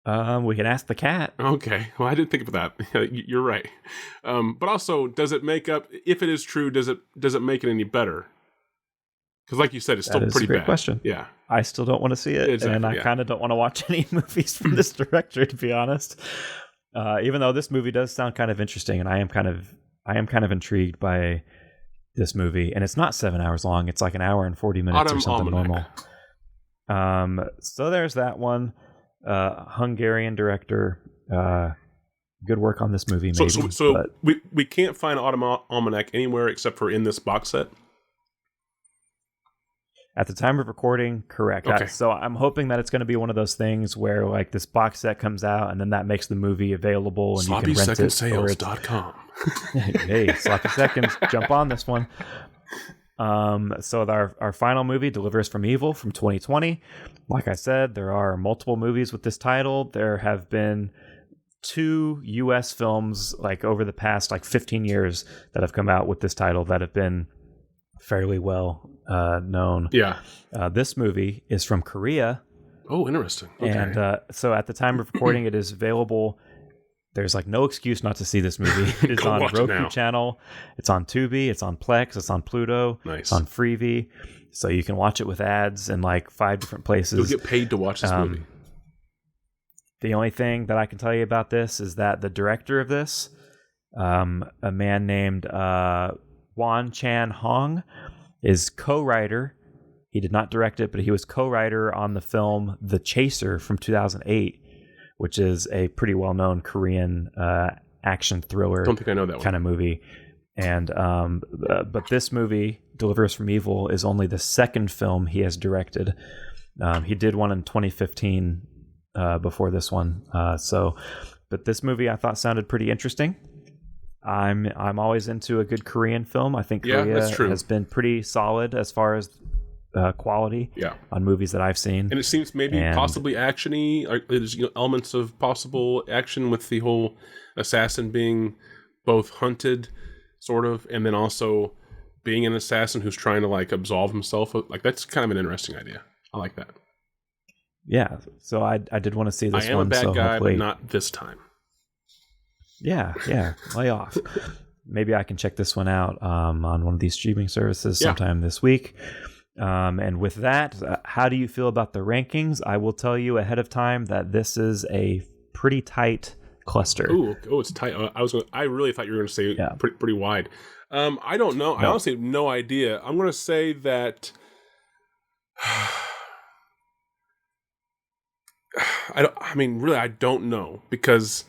We can ask the cat. Okay, well, I didn't think of that. You're right. But also, does it make up? If it is true, does it make it any better? Because, like you said, it's still pretty bad. That's a great question. Yeah, I still don't want to see it, exactly, and I kind of don't want to watch any movies from this director, to be honest. Even though this movie does sound kind of interesting, and I am kind of intrigued by this movie, and it's not 7 hours long; it's like an hour and 40 minutes or something ALMANAC. Normal. So there's that one. Hungarian director. Good work on this movie. Maybe, so we can't find ALMANAC anywhere except for in this box set. At the time of recording, correct. Okay. So I'm hoping that it's going to be one of those things where like this box set comes out and then that makes the movie available and you can rent it. SloppySecondSales.com. Hey, Sloppy Seconds, jump on this one. So our final movie, Deliver Us from Evil, from 2020. Like I said, there are multiple movies with this title. There have been 2 U.S. films like over the past like 15 years that have come out with this title that have been fairly well known. Yeah. This movie is from Korea. Oh, interesting. Okay. And so at the time of recording, it is available. There's like no excuse not to see this movie. It is on Roku channel. It's on Tubi. It's on Plex. It's on Pluto. Nice. It's on Freevee. So you can watch it with ads in like 5 different places. You'll get paid to watch this movie. The only thing that I can tell you about this is that the director of this, a man named Wan Chan Hong, is co-writer. He did not direct it, but he was co-writer on the film The Chaser from 2008, which is a pretty well-known Korean action thriller. Don't think I know that kind of movie. And but this movie, Deliver Us from Evil, is only the second film he has directed. He did one in 2015 before this one. But this movie I thought sounded pretty interesting. I'm always into a good Korean film. I think Korea has been pretty solid as far as quality on movies that I've seen. And it seems possibly action-y. There's elements of possible action with the whole assassin being both hunted, sort of, and then also being an assassin who's trying to like absolve himself. Like that's kind of an interesting idea. I like that. Yeah. So I did want to see this one. I am a bad guy, hopefully... but not this time. Yeah. Lay off. Maybe I can check this one out on one of these streaming services sometime this week. And with that, how do you feel about the rankings? I will tell you ahead of time that this is a pretty tight cluster. Oh, it's tight. I really thought you were going to say pretty wide. I don't know. No. I honestly have no idea. I'm going to say that I don't know, because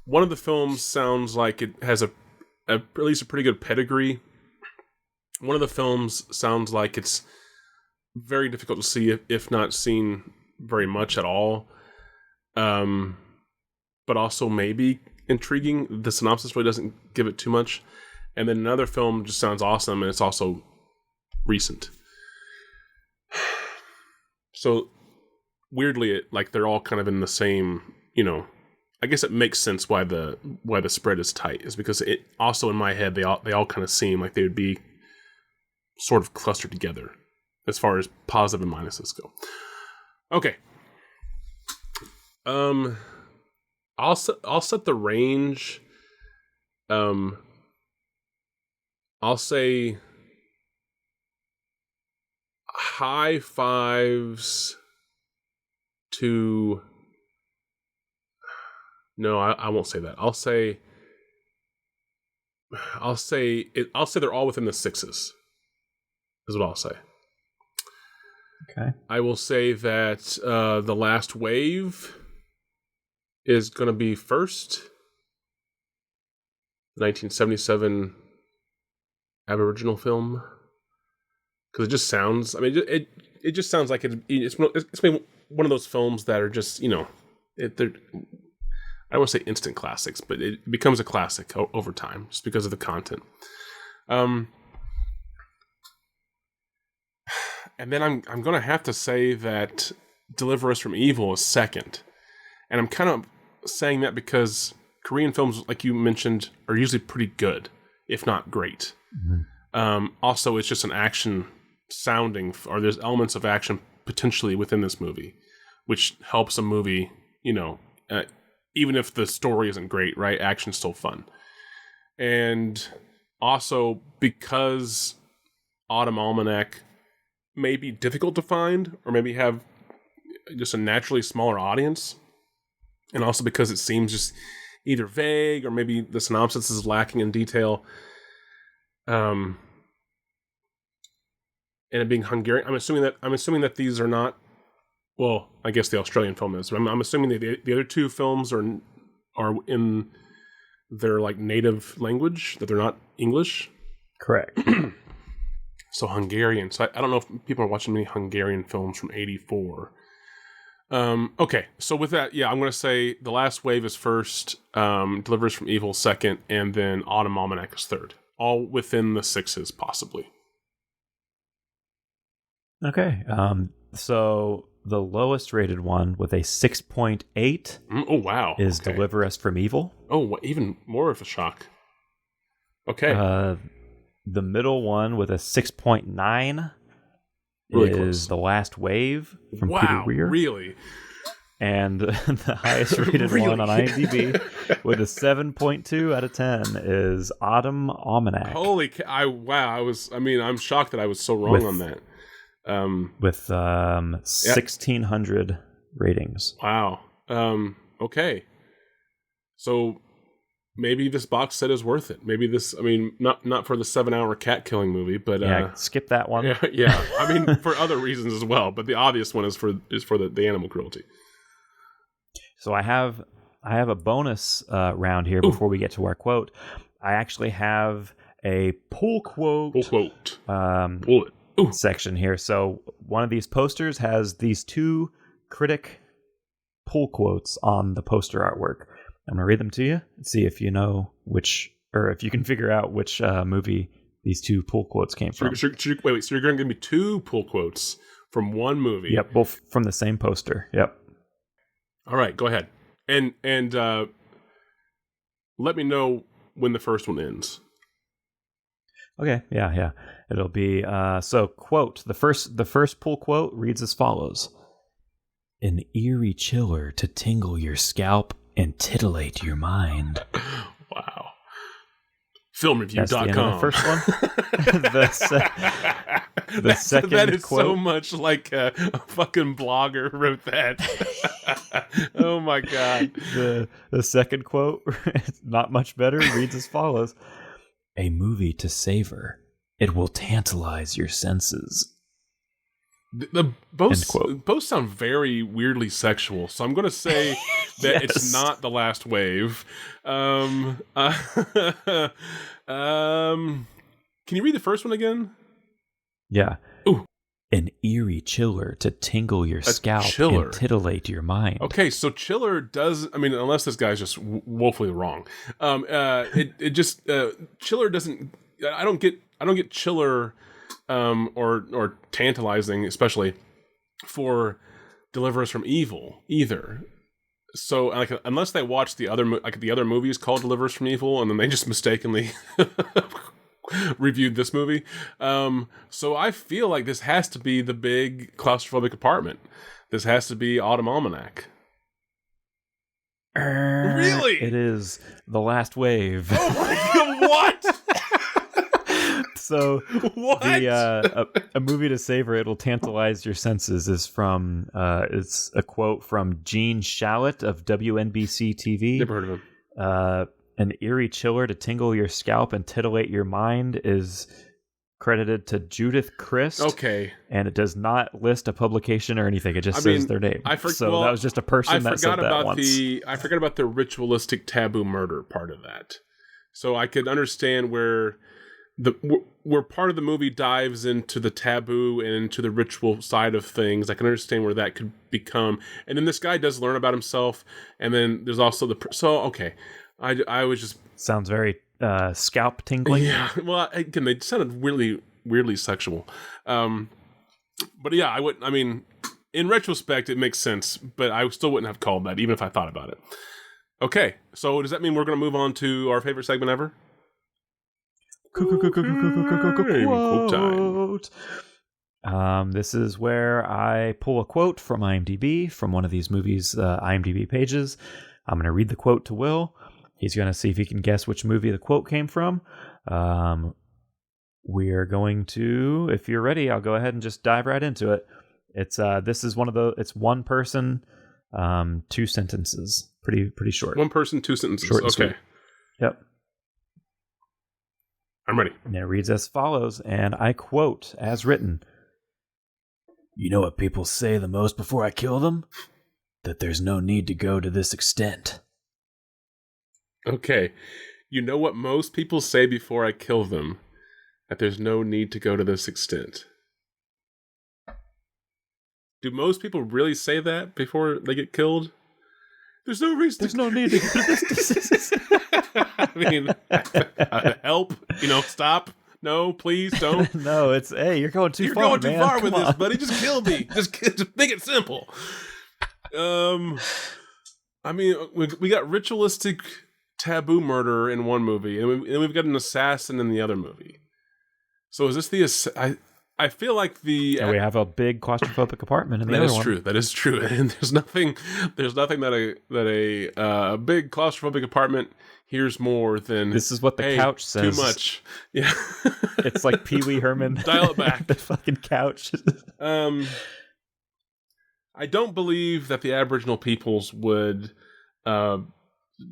one of the films sounds like it has at least a pretty good pedigree. One of the films sounds like it's very difficult to see, if not seen very much at all. But also maybe intriguing. The synopsis really doesn't give it too much. And then another film just sounds awesome, and it's also recent. So weirdly, they're all kind of in the same, I guess it makes sense why the spread is tight, is because it also in my head they all kind of seem like they would be sort of clustered together as far as positive and minuses go. Okay. I'll set the range. I'll say high 5s to... No, I won't say that. I'll say they're all within the 6s. Is what I'll say. Okay. I will say that The Last Wave is going to be first. The 1977 Aboriginal film, because it just sounds. I mean, it just sounds like it's one of those films that are just, they're, I don't want to say instant classics, but it becomes a classic over time just because of the content. And then I'm going to have to say that Deliver Us from Evil is second. And I'm kind of saying that because Korean films, like you mentioned, are usually pretty good, if not great. Mm-hmm. Also, it's just an action sounding, or there's elements of action potentially within this movie, which helps a movie, even if the story isn't great, right? Action's still fun. And also, because Autumn Almanac may be difficult to find, or maybe have just a naturally smaller audience, and also because it seems just either vague or maybe the synopsis is lacking in detail, and it being Hungarian, I'm assuming that these are not. Well, I guess the Australian film is. But I'm assuming that the other two films are in their like native language, that they're not English. Correct. So Hungarian. So I don't know if people are watching many Hungarian films from '84. Okay, so with that, yeah, I'm going to say The Last Wave is first, Deliver Us from Evil second, and then Autumn Almanac is third. All within the sixes, possibly. Okay, so the lowest rated one with a 6.8 oh, wow. is okay. Deliver Us from Evil. Oh, even more of a shock. Okay. The middle one with a 6.9 really is close. The Last Wave from Peter Weir. Really? And the highest rated Really? one on IMDb with a 7.2 out of 10 is Autumn Almanac. Holy I'm shocked that I was so wrong on that. With 1,600 ratings. Wow. Okay. So maybe this box set is worth it. Maybe this, not for the 7-hour cat killing movie, but skip that one. Yeah. For other reasons as well, but the obvious one is for the animal cruelty. So I have a bonus round here before we get to our quote. I actually have a pull quote. Pull it. Section here. So one of these posters has these two critic pull quotes on the poster artwork. I'm going to read them to you and see if you know which, or if you can figure out which movie these two pull quotes came from. So you're going to give me two pull quotes from one movie? Yep, both from the same poster. Yep. All right, go ahead. And let me know when the first one ends. Okay, yeah. It'll be, so quote, the first pull quote reads as follows. An eerie chiller to tingle your scalp and titillate your mind. Wow. Filmreview.com. That's the end of the first one. the second that is quote. So much like a fucking blogger wrote that. Oh my God. The second quote, not much better, reads as follows. A movie to savor. It will tantalize your senses. Both sound very weirdly sexual, so I'm going to say that it's not The Last Wave. Can you read the first one again? Yeah. Ooh. An eerie chiller to tingle your scalp and titillate your mind. Okay, so chiller does, unless this guy's just woefully wrong. Chiller doesn't, I don't get chiller or tantalizing, especially for Deliver Us from Evil either. So unless they watch the other movies called Deliver Us from Evil and then they just mistakenly reviewed this movie. So I feel like this has to be the big claustrophobic apartment. This has to be Autumn Almanac. Really? It is The Last Wave. Oh my God, what? So what? A movie to savor, it'll tantalize your senses is from it's a quote from Gene Shalit of WNBC TV. Never heard of him. An eerie chiller to tingle your scalp and titillate your mind is credited to Judith Christ. Okay. And it does not list a publication or anything. It just says their name. That was just a person that said that once. I forgot about the ritualistic taboo murder part of that. So I could understand where where part of the movie dives into the taboo and into the ritual side of things. I can understand where that could become. And then this guy does learn about himself, and then there's also I was just Sounds very scalp tingling. yeah. Well, again, they sounded really weirdly sexual. But yeah, I mean, in retrospect, it makes sense, but I still wouldn't have called that, even if I thought about it. Okay, so does that mean we're going to move on to our favorite segment ever? Quote. This is where I pull a quote from IMDb, from one of these movies' IMDb pages. I'm going to read the quote to Will. He's going to see if he can guess which movie the quote came from. We're going to, if you're ready, I'll go ahead and just dive right into it. It's it's one person, 2 sentences. Pretty short. One person, 2 sentences. Short and Okay. sweet. Yep. I'm ready. And it reads as follows, and I quote as written. You know what people say the most before I kill them? That there's no need to go to this extent. Okay. You know what most people say before I kill them? That there's no need to go to this extent. Do most people really say that before they get killed? There's no reason. There's no need to go to this. I mean, help. Stop. No, please don't. No, it's, hey, you're going too far. You're going too man. far Come with on. this, buddy. Just kill me. Just make it simple. I mean, we got ritualistic taboo murder in one movie, and we've got an assassin in the other movie. So is this I feel like And we have a big claustrophobic apartment in the other one. That is true. And there's nothing that a big claustrophobic apartment hears more than This is what the hey, couch says. Too much. Yeah. It's like Pee Wee Herman. Dial it back. The fucking couch. I don't believe that the Aboriginal peoples would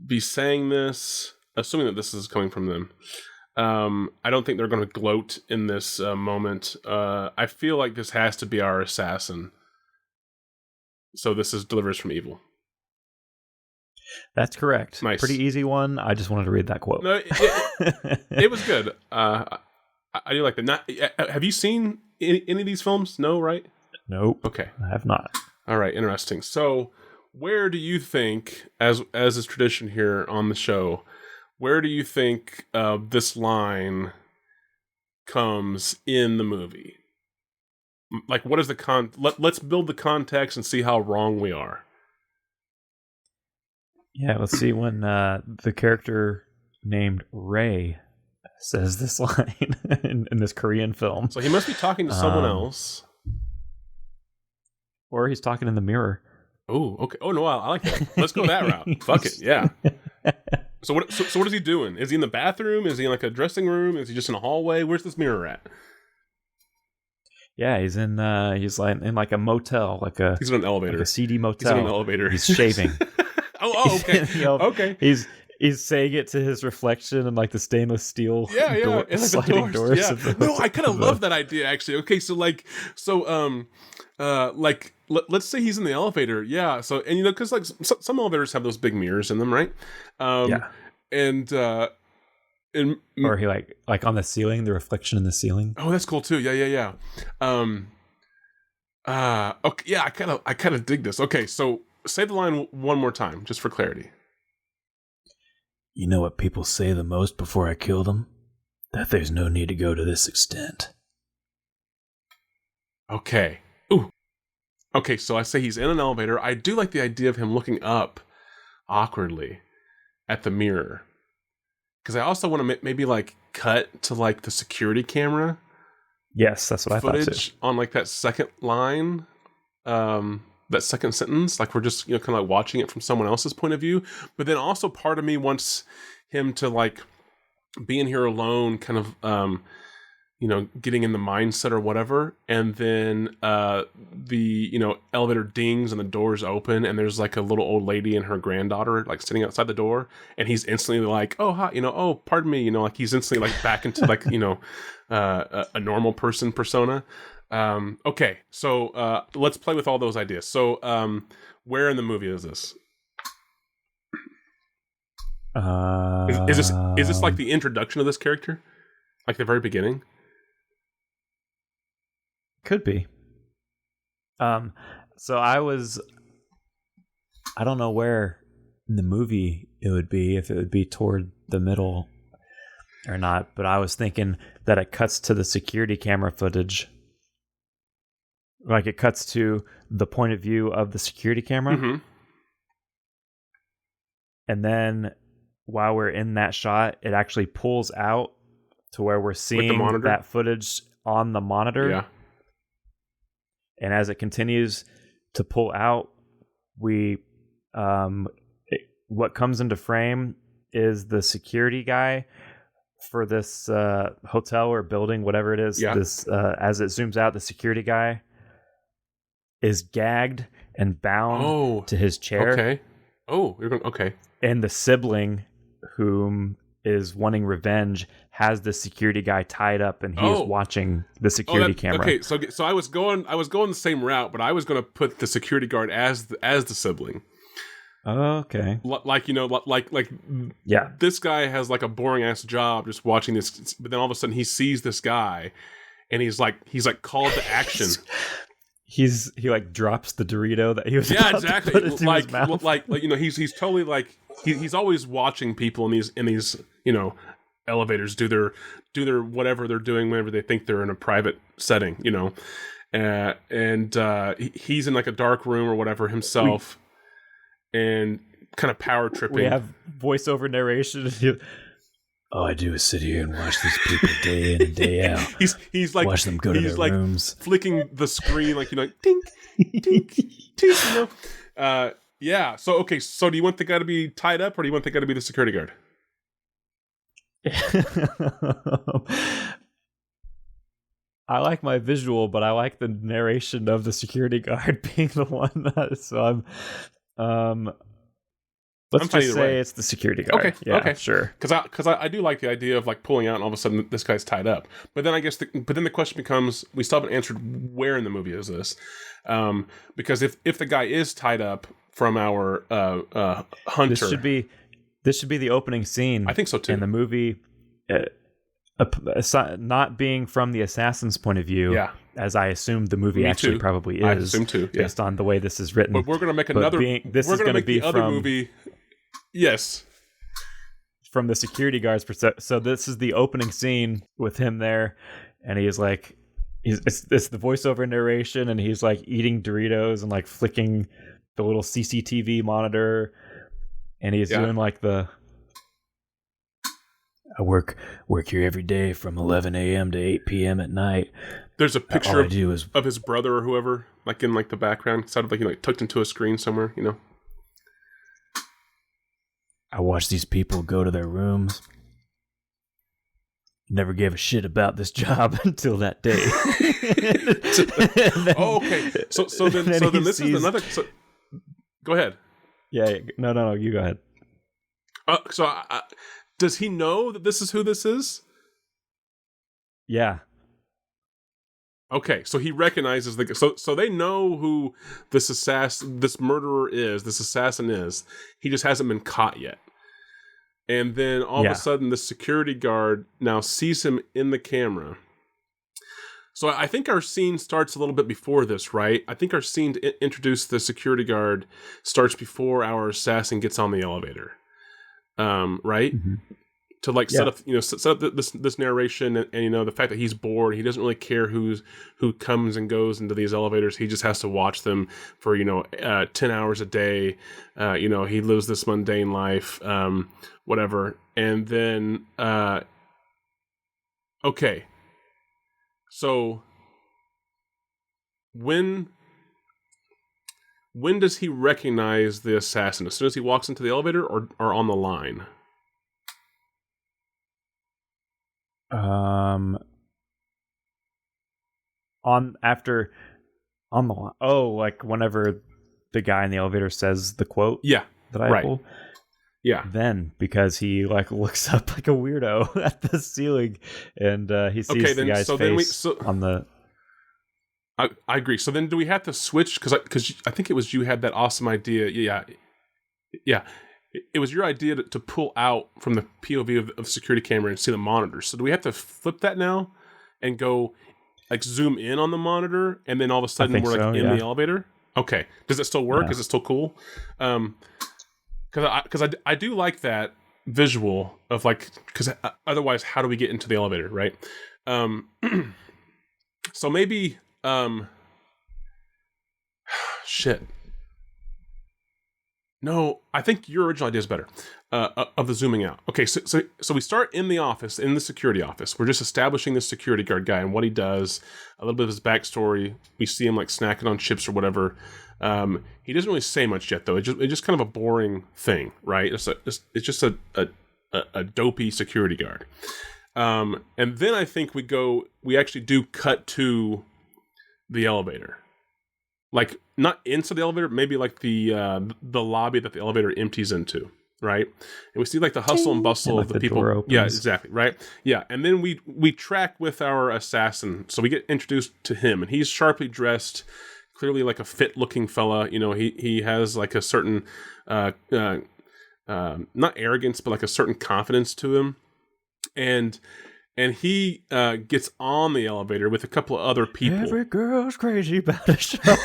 be saying this, assuming that this is coming from them. I don't think they're going to gloat in this moment. I feel like this has to be our assassin. So this is Delivers from Evil. That's correct. Nice. Pretty easy one. I just wanted to read that quote. No, it was good. I do like that. Have you seen any of these films? No, right? Nope. Okay. I have not. All right, interesting. So, where do you think, as is tradition here on the show, where do you think this line comes in the movie? Like, what is the let's build the context and see how wrong we are. Yeah, let's see when the character named Ray says this line in this Korean film. So he must be talking to someone else. Or he's talking in the mirror. Oh, okay. Oh, no, I like that. Let's go that route. Fuck it, yeah. So what is he doing? Is he in the bathroom? Is he in like a dressing room? Is he just in a hallway? Where's this mirror at? Yeah, he's in he's like in like a motel, he's in an elevator. like a seedy motel. He's in an elevator. He's shaving. Oh, okay. Okay. He's saying it to his reflection in like the stainless steel sliding doors. Yeah. No, I kind of love that idea actually. Okay, let's say he's in the elevator. Yeah. So, and because like some elevators have those big mirrors in them, right? Yeah. And or he like on the ceiling, the reflection in the ceiling. Oh, that's cool too. Yeah. Okay. Yeah, I kind of dig this. Okay, so say the line one more time, just for clarity. You know what people say the most before I kill them? That there's no need to go to this extent. Okay. Ooh. Okay, so I say he's in an elevator. I do like the idea of him looking up awkwardly at the mirror. Because I also want to maybe like cut to like the security camera. Yes, that's what I thought too. Footage on like that second line, that second sentence. Like we're just kind of like watching it from someone else's point of view. But then also part of me wants him to like be in here alone, kind of getting in the mindset or whatever. And then the elevator dings and the doors open and there's like a little old lady and her granddaughter like sitting outside the door, and he's instantly like, oh hi, oh pardon me, like he's instantly like back into like a normal person persona. Okay, so let's play with all those ideas. So where in the movie is this? Is this like the introduction of this character? Like the very beginning? Could be. So I don't know where in the movie it would be, if it would be toward the middle or not, but I was thinking that it cuts to the security camera footage. Like it cuts to the point of view of the security camera. Mm-hmm. And then while we're in that shot, it actually pulls out to where we're seeing that footage on the monitor. Yeah. And as it continues to pull out, what comes into frame is the security guy for this hotel or building, whatever it is. Yeah. This as it zooms out, the security guy is gagged and bound to his chair. Okay. Oh, you're going. Okay. And the sibling, whom is wanting revenge, has the security guy tied up, and he's watching the security camera. Okay, so I was going the same route, but I was going to put the security guard as the sibling. Okay. Like yeah. This guy has like a boring ass job just watching this, but then all of a sudden he sees this guy, and he's like called to action. He like drops the Dorito that he was exactly to put into his mouth. like he's totally like he's always watching people in these elevators do their whatever they're doing whenever they think they're in a private setting, and he's in like a dark room or whatever himself, and kind of power tripping. We have voiceover narration. All I do is sit here and watch these people day in and day out. he's like watch them go to their rooms, flicking the screen like tink, tink, tink. Yeah. So okay. So do you want the guy to be tied up, or do you want the guy to be the security guard? I like my visual, but I like the narration of the security guard being the one. So let's just say it's the security guard. Okay. Yeah, okay. Sure. Because I do like the idea of like pulling out and all of a sudden this guy's tied up. But then I guess but then the question becomes, we still haven't answered where in the movie is this? Because if the guy is tied up from our hunter, this should be the opening scene. I think so too. In the movie, not being from the assassin's point of view. Yeah. As I assume the movie actually probably is. I assume too. Yeah. Based on the way this is written. But we're going to make another. This is going to be the other movie. Yes. From the security guard's perspective. So this is the opening scene with him there, and he is like, it's the voiceover narration, and he's like eating Doritos and like flicking the little CCTV monitor, and he's doing like the. I work here every day from 11 a.m. to 8 p.m. at night. There's a picture of his brother or whoever, like in like the background, sort of like tucked into a screen somewhere, I watch these people go to their rooms. Never gave a shit about this job until that day. Okay. So then this is another. So, go ahead. Yeah. No. You go ahead. Does he know that this is who this is? Yeah. Okay, so he recognizes so they know who this murderer is, this assassin is. He just hasn't been caught yet. And then all of a sudden, the security guard now sees him in the camera. So I think our scene starts a little bit before this, right? I think our scene to introduce the security guard starts before our assassin gets on the elevator. Right? Mm-hmm. To like set up this narration and the fact that he's bored, he doesn't really care who comes and goes into these elevators. He just has to watch them for 10 hours a day. He lives this mundane life, whatever. And then okay, so when does he recognize the assassin? As soon as he walks into the elevator, or on the line? On the line. Oh, like whenever the guy in the elevator says the quote. Yeah. That I pull. Yeah. Then, because he like looks up like a weirdo at the ceiling, and he sees the guy's face on the. I agree. So then, do we have to switch? Because I think it was you had that awesome idea. Yeah. it was your idea to pull out from the POV of the security camera and see the monitor. So do we have to flip that now and go like zoom in on the monitor, and then all of a sudden we're like in the elevator? Okay. Does it still work? Yeah. Is it still cool? Because I do like that visual of like, because otherwise how do we get into the elevator, right? So maybe shit. No, I think your original idea is better, of the zooming out. Okay, so we start in the office, in the security office. We're just establishing the security guard guy and what he does, a little bit of his backstory. We see him like snacking on chips or whatever. He doesn't really say much yet, though. It's just kind of a boring thing, right? It's just a dopey security guard. And then I think we actually do cut to the elevator. Like, not into the elevator, maybe like the lobby that the elevator empties into, right? And we see like the hustle and bustle of the people. Yeah, exactly, right? Yeah, and then we track with our assassin. So we get introduced to him, and he's sharply dressed, clearly like a fit-looking fella. You know, he has like a certain, not arrogance, but like a certain confidence to him. And he gets on the elevator with a couple of other people. Every girl's crazy about a short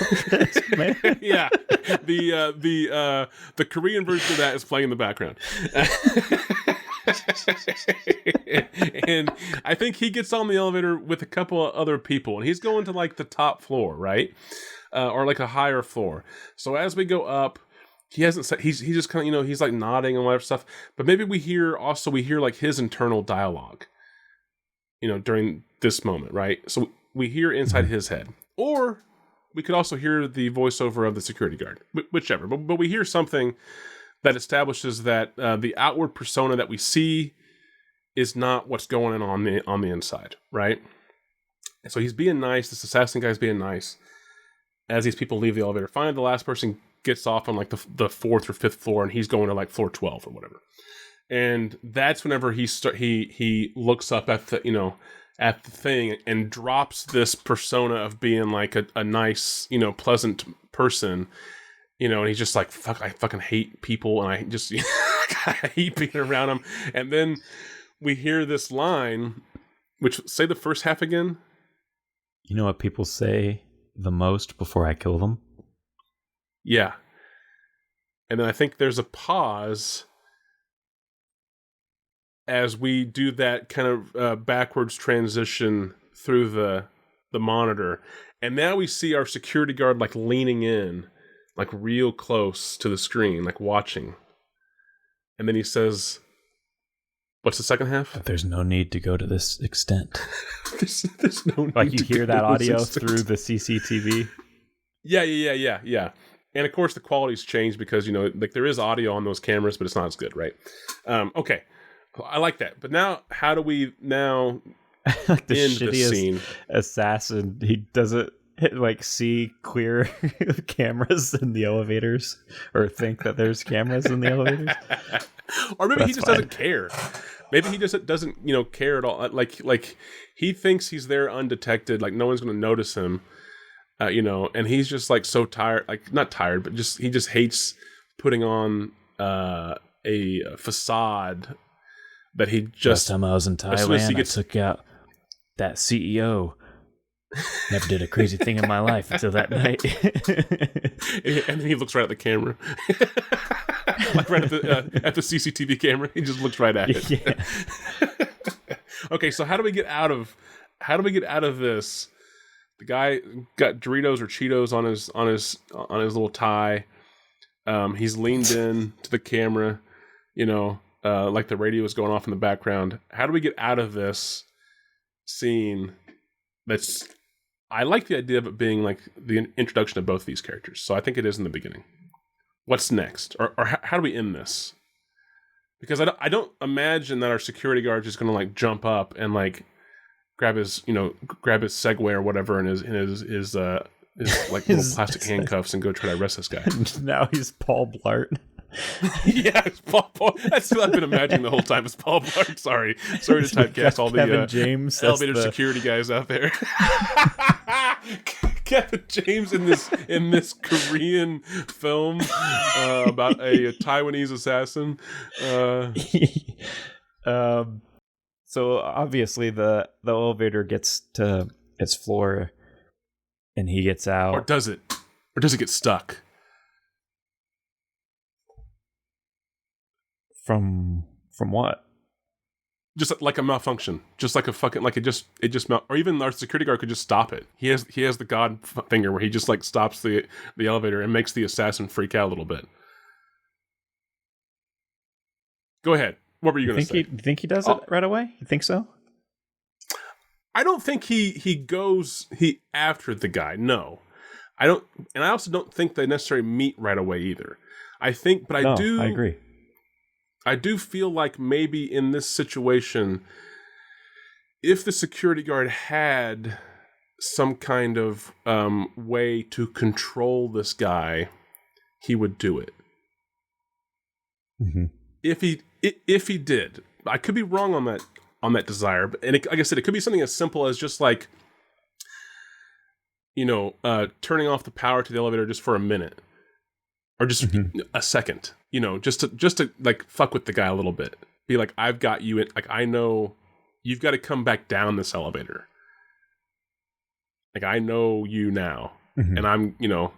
man. Yeah, the Korean version of that is playing in the background. And I think he gets on the elevator with a couple of other people, and he's going to like the top floor, right, or like a higher floor. So as we go up, he hasn't said, he's just kind of, he's like nodding and whatever stuff. But maybe we hear like his internal dialogue, during this moment, right? So we hear inside his head. Or we could also hear the voiceover of the security guard, whichever. But we hear something that establishes that the outward persona that we see is not what's going on the inside, right? And so he's being nice. This assassin guy's being nice as these people leave the elevator. Finally, the last person gets off on like the fourth or fifth floor, and he's going to like floor 12 or whatever. And that's whenever he looks up at the at the thing and drops this persona of being like a nice pleasant person, and he's just like, fuck, I fucking hate people, and I just I hate being around them. And then we hear this line, which, say the first half again. You know what people say the most before I kill them? Yeah. And then I think there's a pause as we do that kind of backwards transition through the monitor. And now we see our security guard like leaning in, like real close to the screen, like watching. And then he says, what's the second half? But there's no need to go to this extent. there's no need like you to hear go that to audio this extent. through the CCTV. Yeah. And of course the quality's changed because, like there is audio on those cameras, but it's not as good, right? Okay. I like that. But now, how do we now like the end shittiest the scene? Assassin, he doesn't like see clear cameras in the elevators or think that there's cameras in the elevators. Or maybe he just fine. doesn't care. Maybe he just doesn't, care at all. Like he thinks he's there undetected, like no one's going to notice him, and he's just like so tired, like not tired, but he just hates putting on a facade that he just. Last time I was in Thailand, I took out that CEO. Never did a crazy thing in my life until that night. And then he looks right at the camera. Like right at the CCTV camera. He just looks right at it. Yeah. Okay, so how do we get out of this? The guy got Doritos or Cheetos on his little tie. He's leaned in to the camera, like the radio is going off in the background. How do we get out of this scene? I like the idea of it being like the introduction of both these characters. So I think it is in the beginning. What's next? Or how do we end this? Because I don't imagine that our security guard is going to like jump up and like grab his Segway or whatever and his like little plastic handcuffs and go try to arrest this guy. Now he's Paul Blart. Yeah, it's Paul. That's what I've been imagining the whole time. It's Paul Blart. Sorry to typecast all the Kevin James elevator security guys out there. Kevin James in this Korean film about a Taiwanese assassin. So obviously the elevator gets to its floor, and he gets out. Or does it? Or does it get stuck? From what? Just like a malfunction, just like a fucking like it just or even our security guard could just stop it. He has the god finger where he just like stops the elevator and makes the assassin freak out a little bit. Go ahead. What were you going to say? You think he does it right away? You think so? I don't think he goes after the guy. No, I don't, and I also don't think they necessarily meet right away either. I think, but I agree. I do feel like maybe in this situation, if the security guard had some kind of way to control this guy, he would do it. Mm-hmm. If he did, I could be wrong on that desire, but like I said, it could be something as simple as just like, turning off the power to the elevator just for a minute, or just a second, just to like fuck with the guy a little bit. Be like, I've got you in, like, I know you've got to come back down this elevator. Like, I know you now, and I'm, and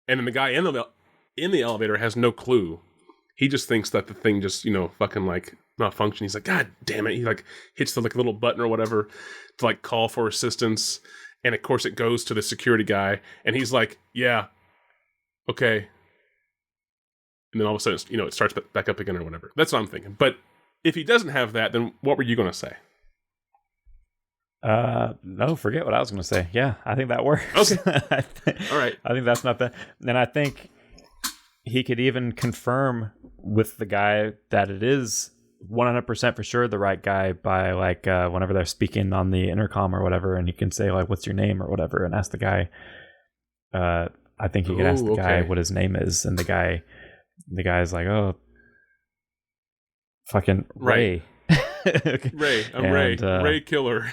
then the guy in the elevator has no clue. He just thinks that the thing just, fucking like malfunction. He's like, God damn it. He like hits the like little button or whatever to like call for assistance. And of course it goes to the security guy, and he's like, yeah, okay. And then all of a sudden, it starts back up again or whatever. That's what I'm thinking. But if he doesn't have that, then what were you going to say? No, forget what I was going to say. Yeah, I think that works. Okay. All right. I think that's not bad. And I think he could even confirm with the guy that it is 100% for sure the right guy by like whenever they're speaking on the intercom or whatever, and he can say like, what's your name or whatever, and ask the guy. I think he could ask the guy what his name is, and the guy's like, oh, fucking Ray. Okay. Ray, I'm Ray. Ray Killer.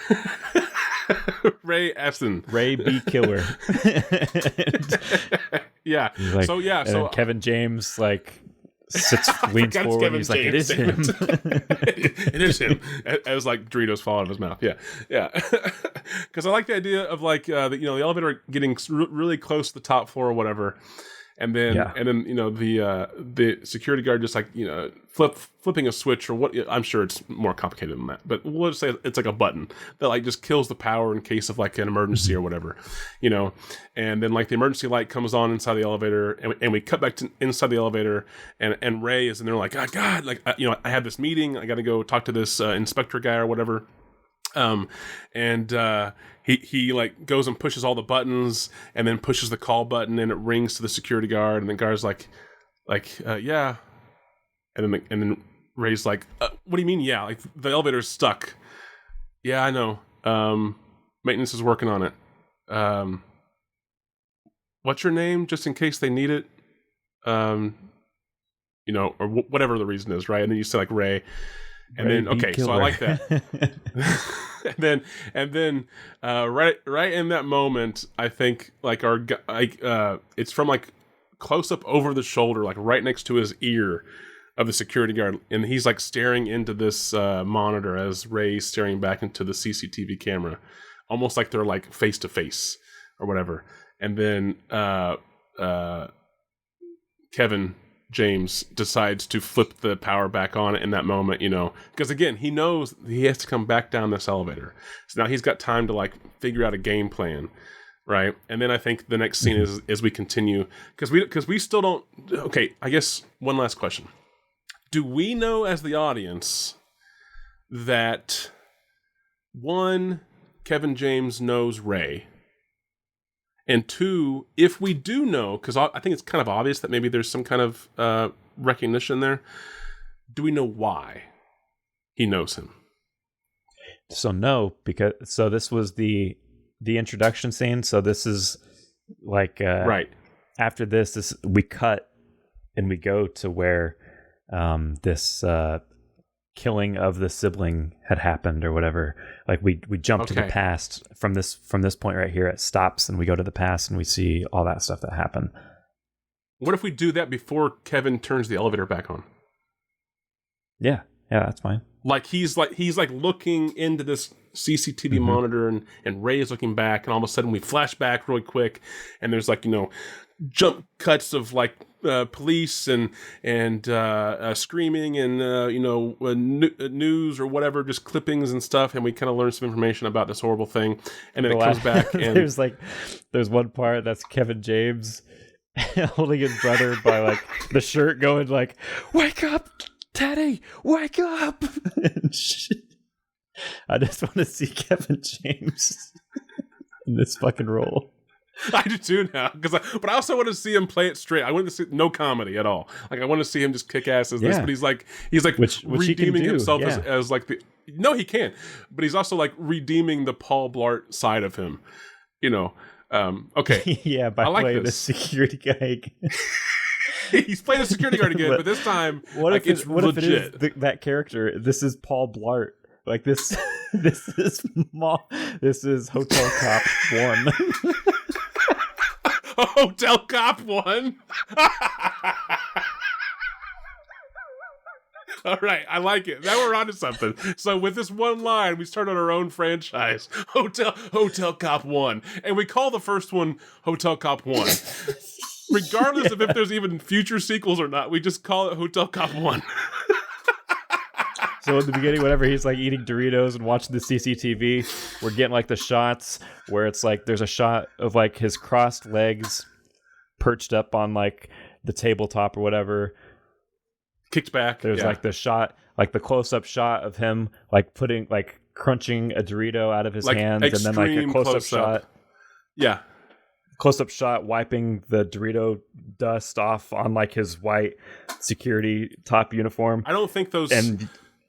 Ray Essen. Ray B. Killer. Yeah. Like, so Kevin James like leans forward. And he's like, it is him. It is him. It was like Doritos fall out of his mouth. Yeah. Because I like the idea of like the elevator getting really close to the top floor or whatever. And then, the security guard just like, flipping a switch or what, I'm sure it's more complicated than that, but we'll just say it's like a button that like just kills the power in case of like an emergency or whatever, and then like the emergency light comes on inside the elevator, and we cut back to inside the elevator, and Ray is in there like, oh, God, like, I had this meeting, I got to go talk to this inspector guy or whatever. He like goes and pushes all the buttons, and then pushes the call button, and it rings to the security guard, and the guard's like, yeah, and then Ray's like, what do you mean, yeah? Like the elevator's stuck. Yeah, I know. Maintenance is working on it. What's your name, just in case they need it? Or whatever the reason is, right? And then you say like Ray. And Ray then okay, so I like that. and then right in that moment, I think like it's from like close up over the shoulder, like right next to his ear of the security guard, and he's like staring into this monitor as Ray's staring back into the CCTV camera, almost like they're like face to face or whatever. And then Kevin James decides to flip the power back on in that moment, because again, he knows he has to come back down this elevator. So now he's got time to like figure out a game plan, right? And then I think the next scene is we continue because we still don't. Okay, I guess one last question: do we know as the audience that one, Kevin James knows Ray? And two, if we do know, because I think it's kind of obvious that maybe there's some kind of recognition there, do we know why he knows him? So no, because this was the introduction scene. So this is like right after this we cut and we go to where this killing of the sibling had happened or whatever. Like we jump to the past from this point right here. It stops and we go to the past and we see all that stuff that happened. What if we do that before Kevin turns the elevator back on? Yeah, that's fine. Like he's looking into this CCTV monitor and Ray is looking back, and all of a sudden we flash back really quick, and there's like, jump cuts of like police and screaming and news or whatever, just clippings and stuff, and we kind of learn some information about this horrible thing, and then it comes back and there's one part that's Kevin James holding his brother by like the shirt, going like, "Wake up, Teddy, wake up!" I just want to see Kevin James in this fucking role. I do too now, but I also want to see him play it straight. I want to see no comedy at all. Like I want to see him just kick ass as this, but he's like which redeeming he himself as like the. No, he can, but he's also like redeeming the Paul Blart side of him. Okay. Yeah, by playing the security guy. He's playing a security guard again, but this time it's legit. If it is that character? This is Paul Blart. Like this is Hotel Cop 1. Hotel Cop 1. All right, I like it. Now we're onto something. So with this one line, we start on our own franchise, Hotel Cop 1, and we call the first one Hotel Cop 1. Regardless of if there's even future sequels or not, we just call it Hotel Cop 1. So in the beginning, whenever he's like eating Doritos and watching the CCTV, we're getting like the shots where it's like there's a shot of like his crossed legs perched up on like the tabletop or whatever. Kicked back. There's like the shot, like the close-up shot of him like crunching a Dorito out of his hands, and then like a close-up shot. Yeah. Close-up shot wiping the Dorito dust off on like his white security top uniform. I don't think those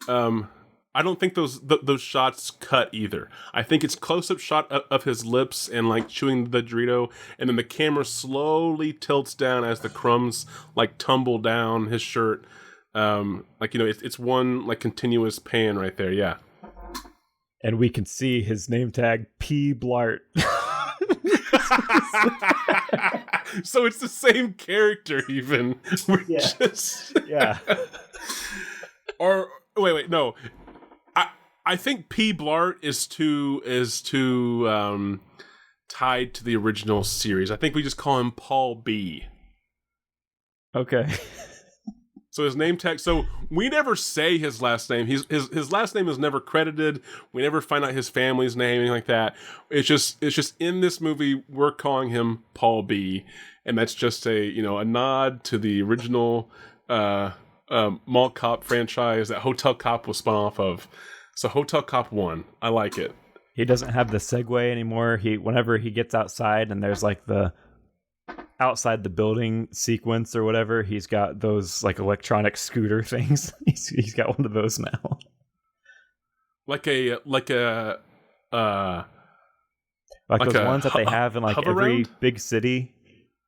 those shots cut either. I think it's close-up shot of his lips and like chewing the Dorito, and then the camera slowly tilts down as the crumbs like tumble down his shirt. It's one like continuous pan right there. Yeah. And we can see his name tag, P. Blart. So it's the same character even. Yeah. Or wait, no. I think P. Blart is too tied to the original series. I think we just call him Paul B. Okay. So his name tag. So we never say his last name. His last name is never credited. We never find out his family's name, anything like that. It's just in this movie we're calling him Paul B, and that's just a nod to the original Mall Cop franchise that Hotel Cop was spun off of. So Hotel Cop 1, I like it. He doesn't have the Segway anymore. Whenever he gets outside and there's like the outside the building sequence or whatever, he's got those like electronic scooter things. He's got one of those now. Like those ones that they have in like every big city.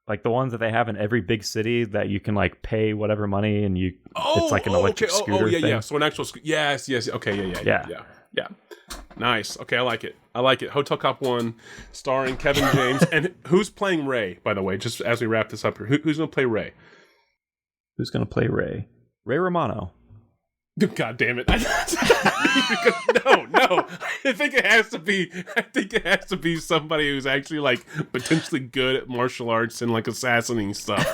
Like the ones that they have in every big city that you can like pay whatever money and it's like an electric scooter thing. Yeah. So an actual yes. Okay, yeah. Nice. Okay, I like it. Hotel Cop 1, starring Kevin James. And who's playing Ray, by the way, just as we wrap this up here? Who's going to play Ray? Who's going to play Ray? Ray Romano. God damn it. No. I think it has to be somebody who's actually like potentially good at martial arts and like assassinating stuff.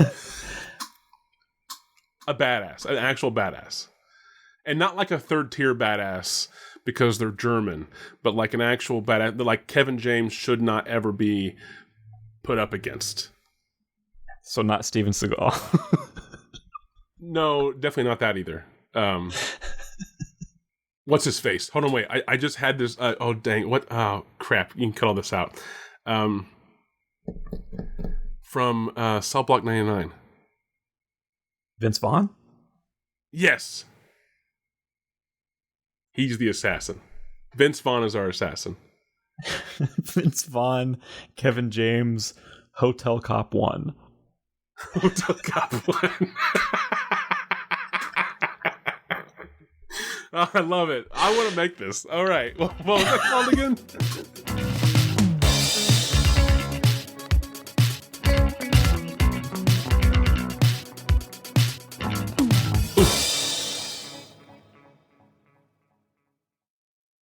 A badass, an actual badass. And not like a third tier badass because they're German, but like an actual badass that like Kevin James should not ever be put up against. So not Steven Seagal. No, definitely not that either. What's his face? Hold on, wait. I just had this. Oh, dang. What? Oh, crap. You can cut all this out. From Cell Block 99. Vince Vaughn? Yes. He's the assassin. Vince Vaughn is our assassin. Vince Vaughn, Kevin James, Hotel Cop 1. Hotel Cop 1. I love it. I want to make this. All right. What was that called again?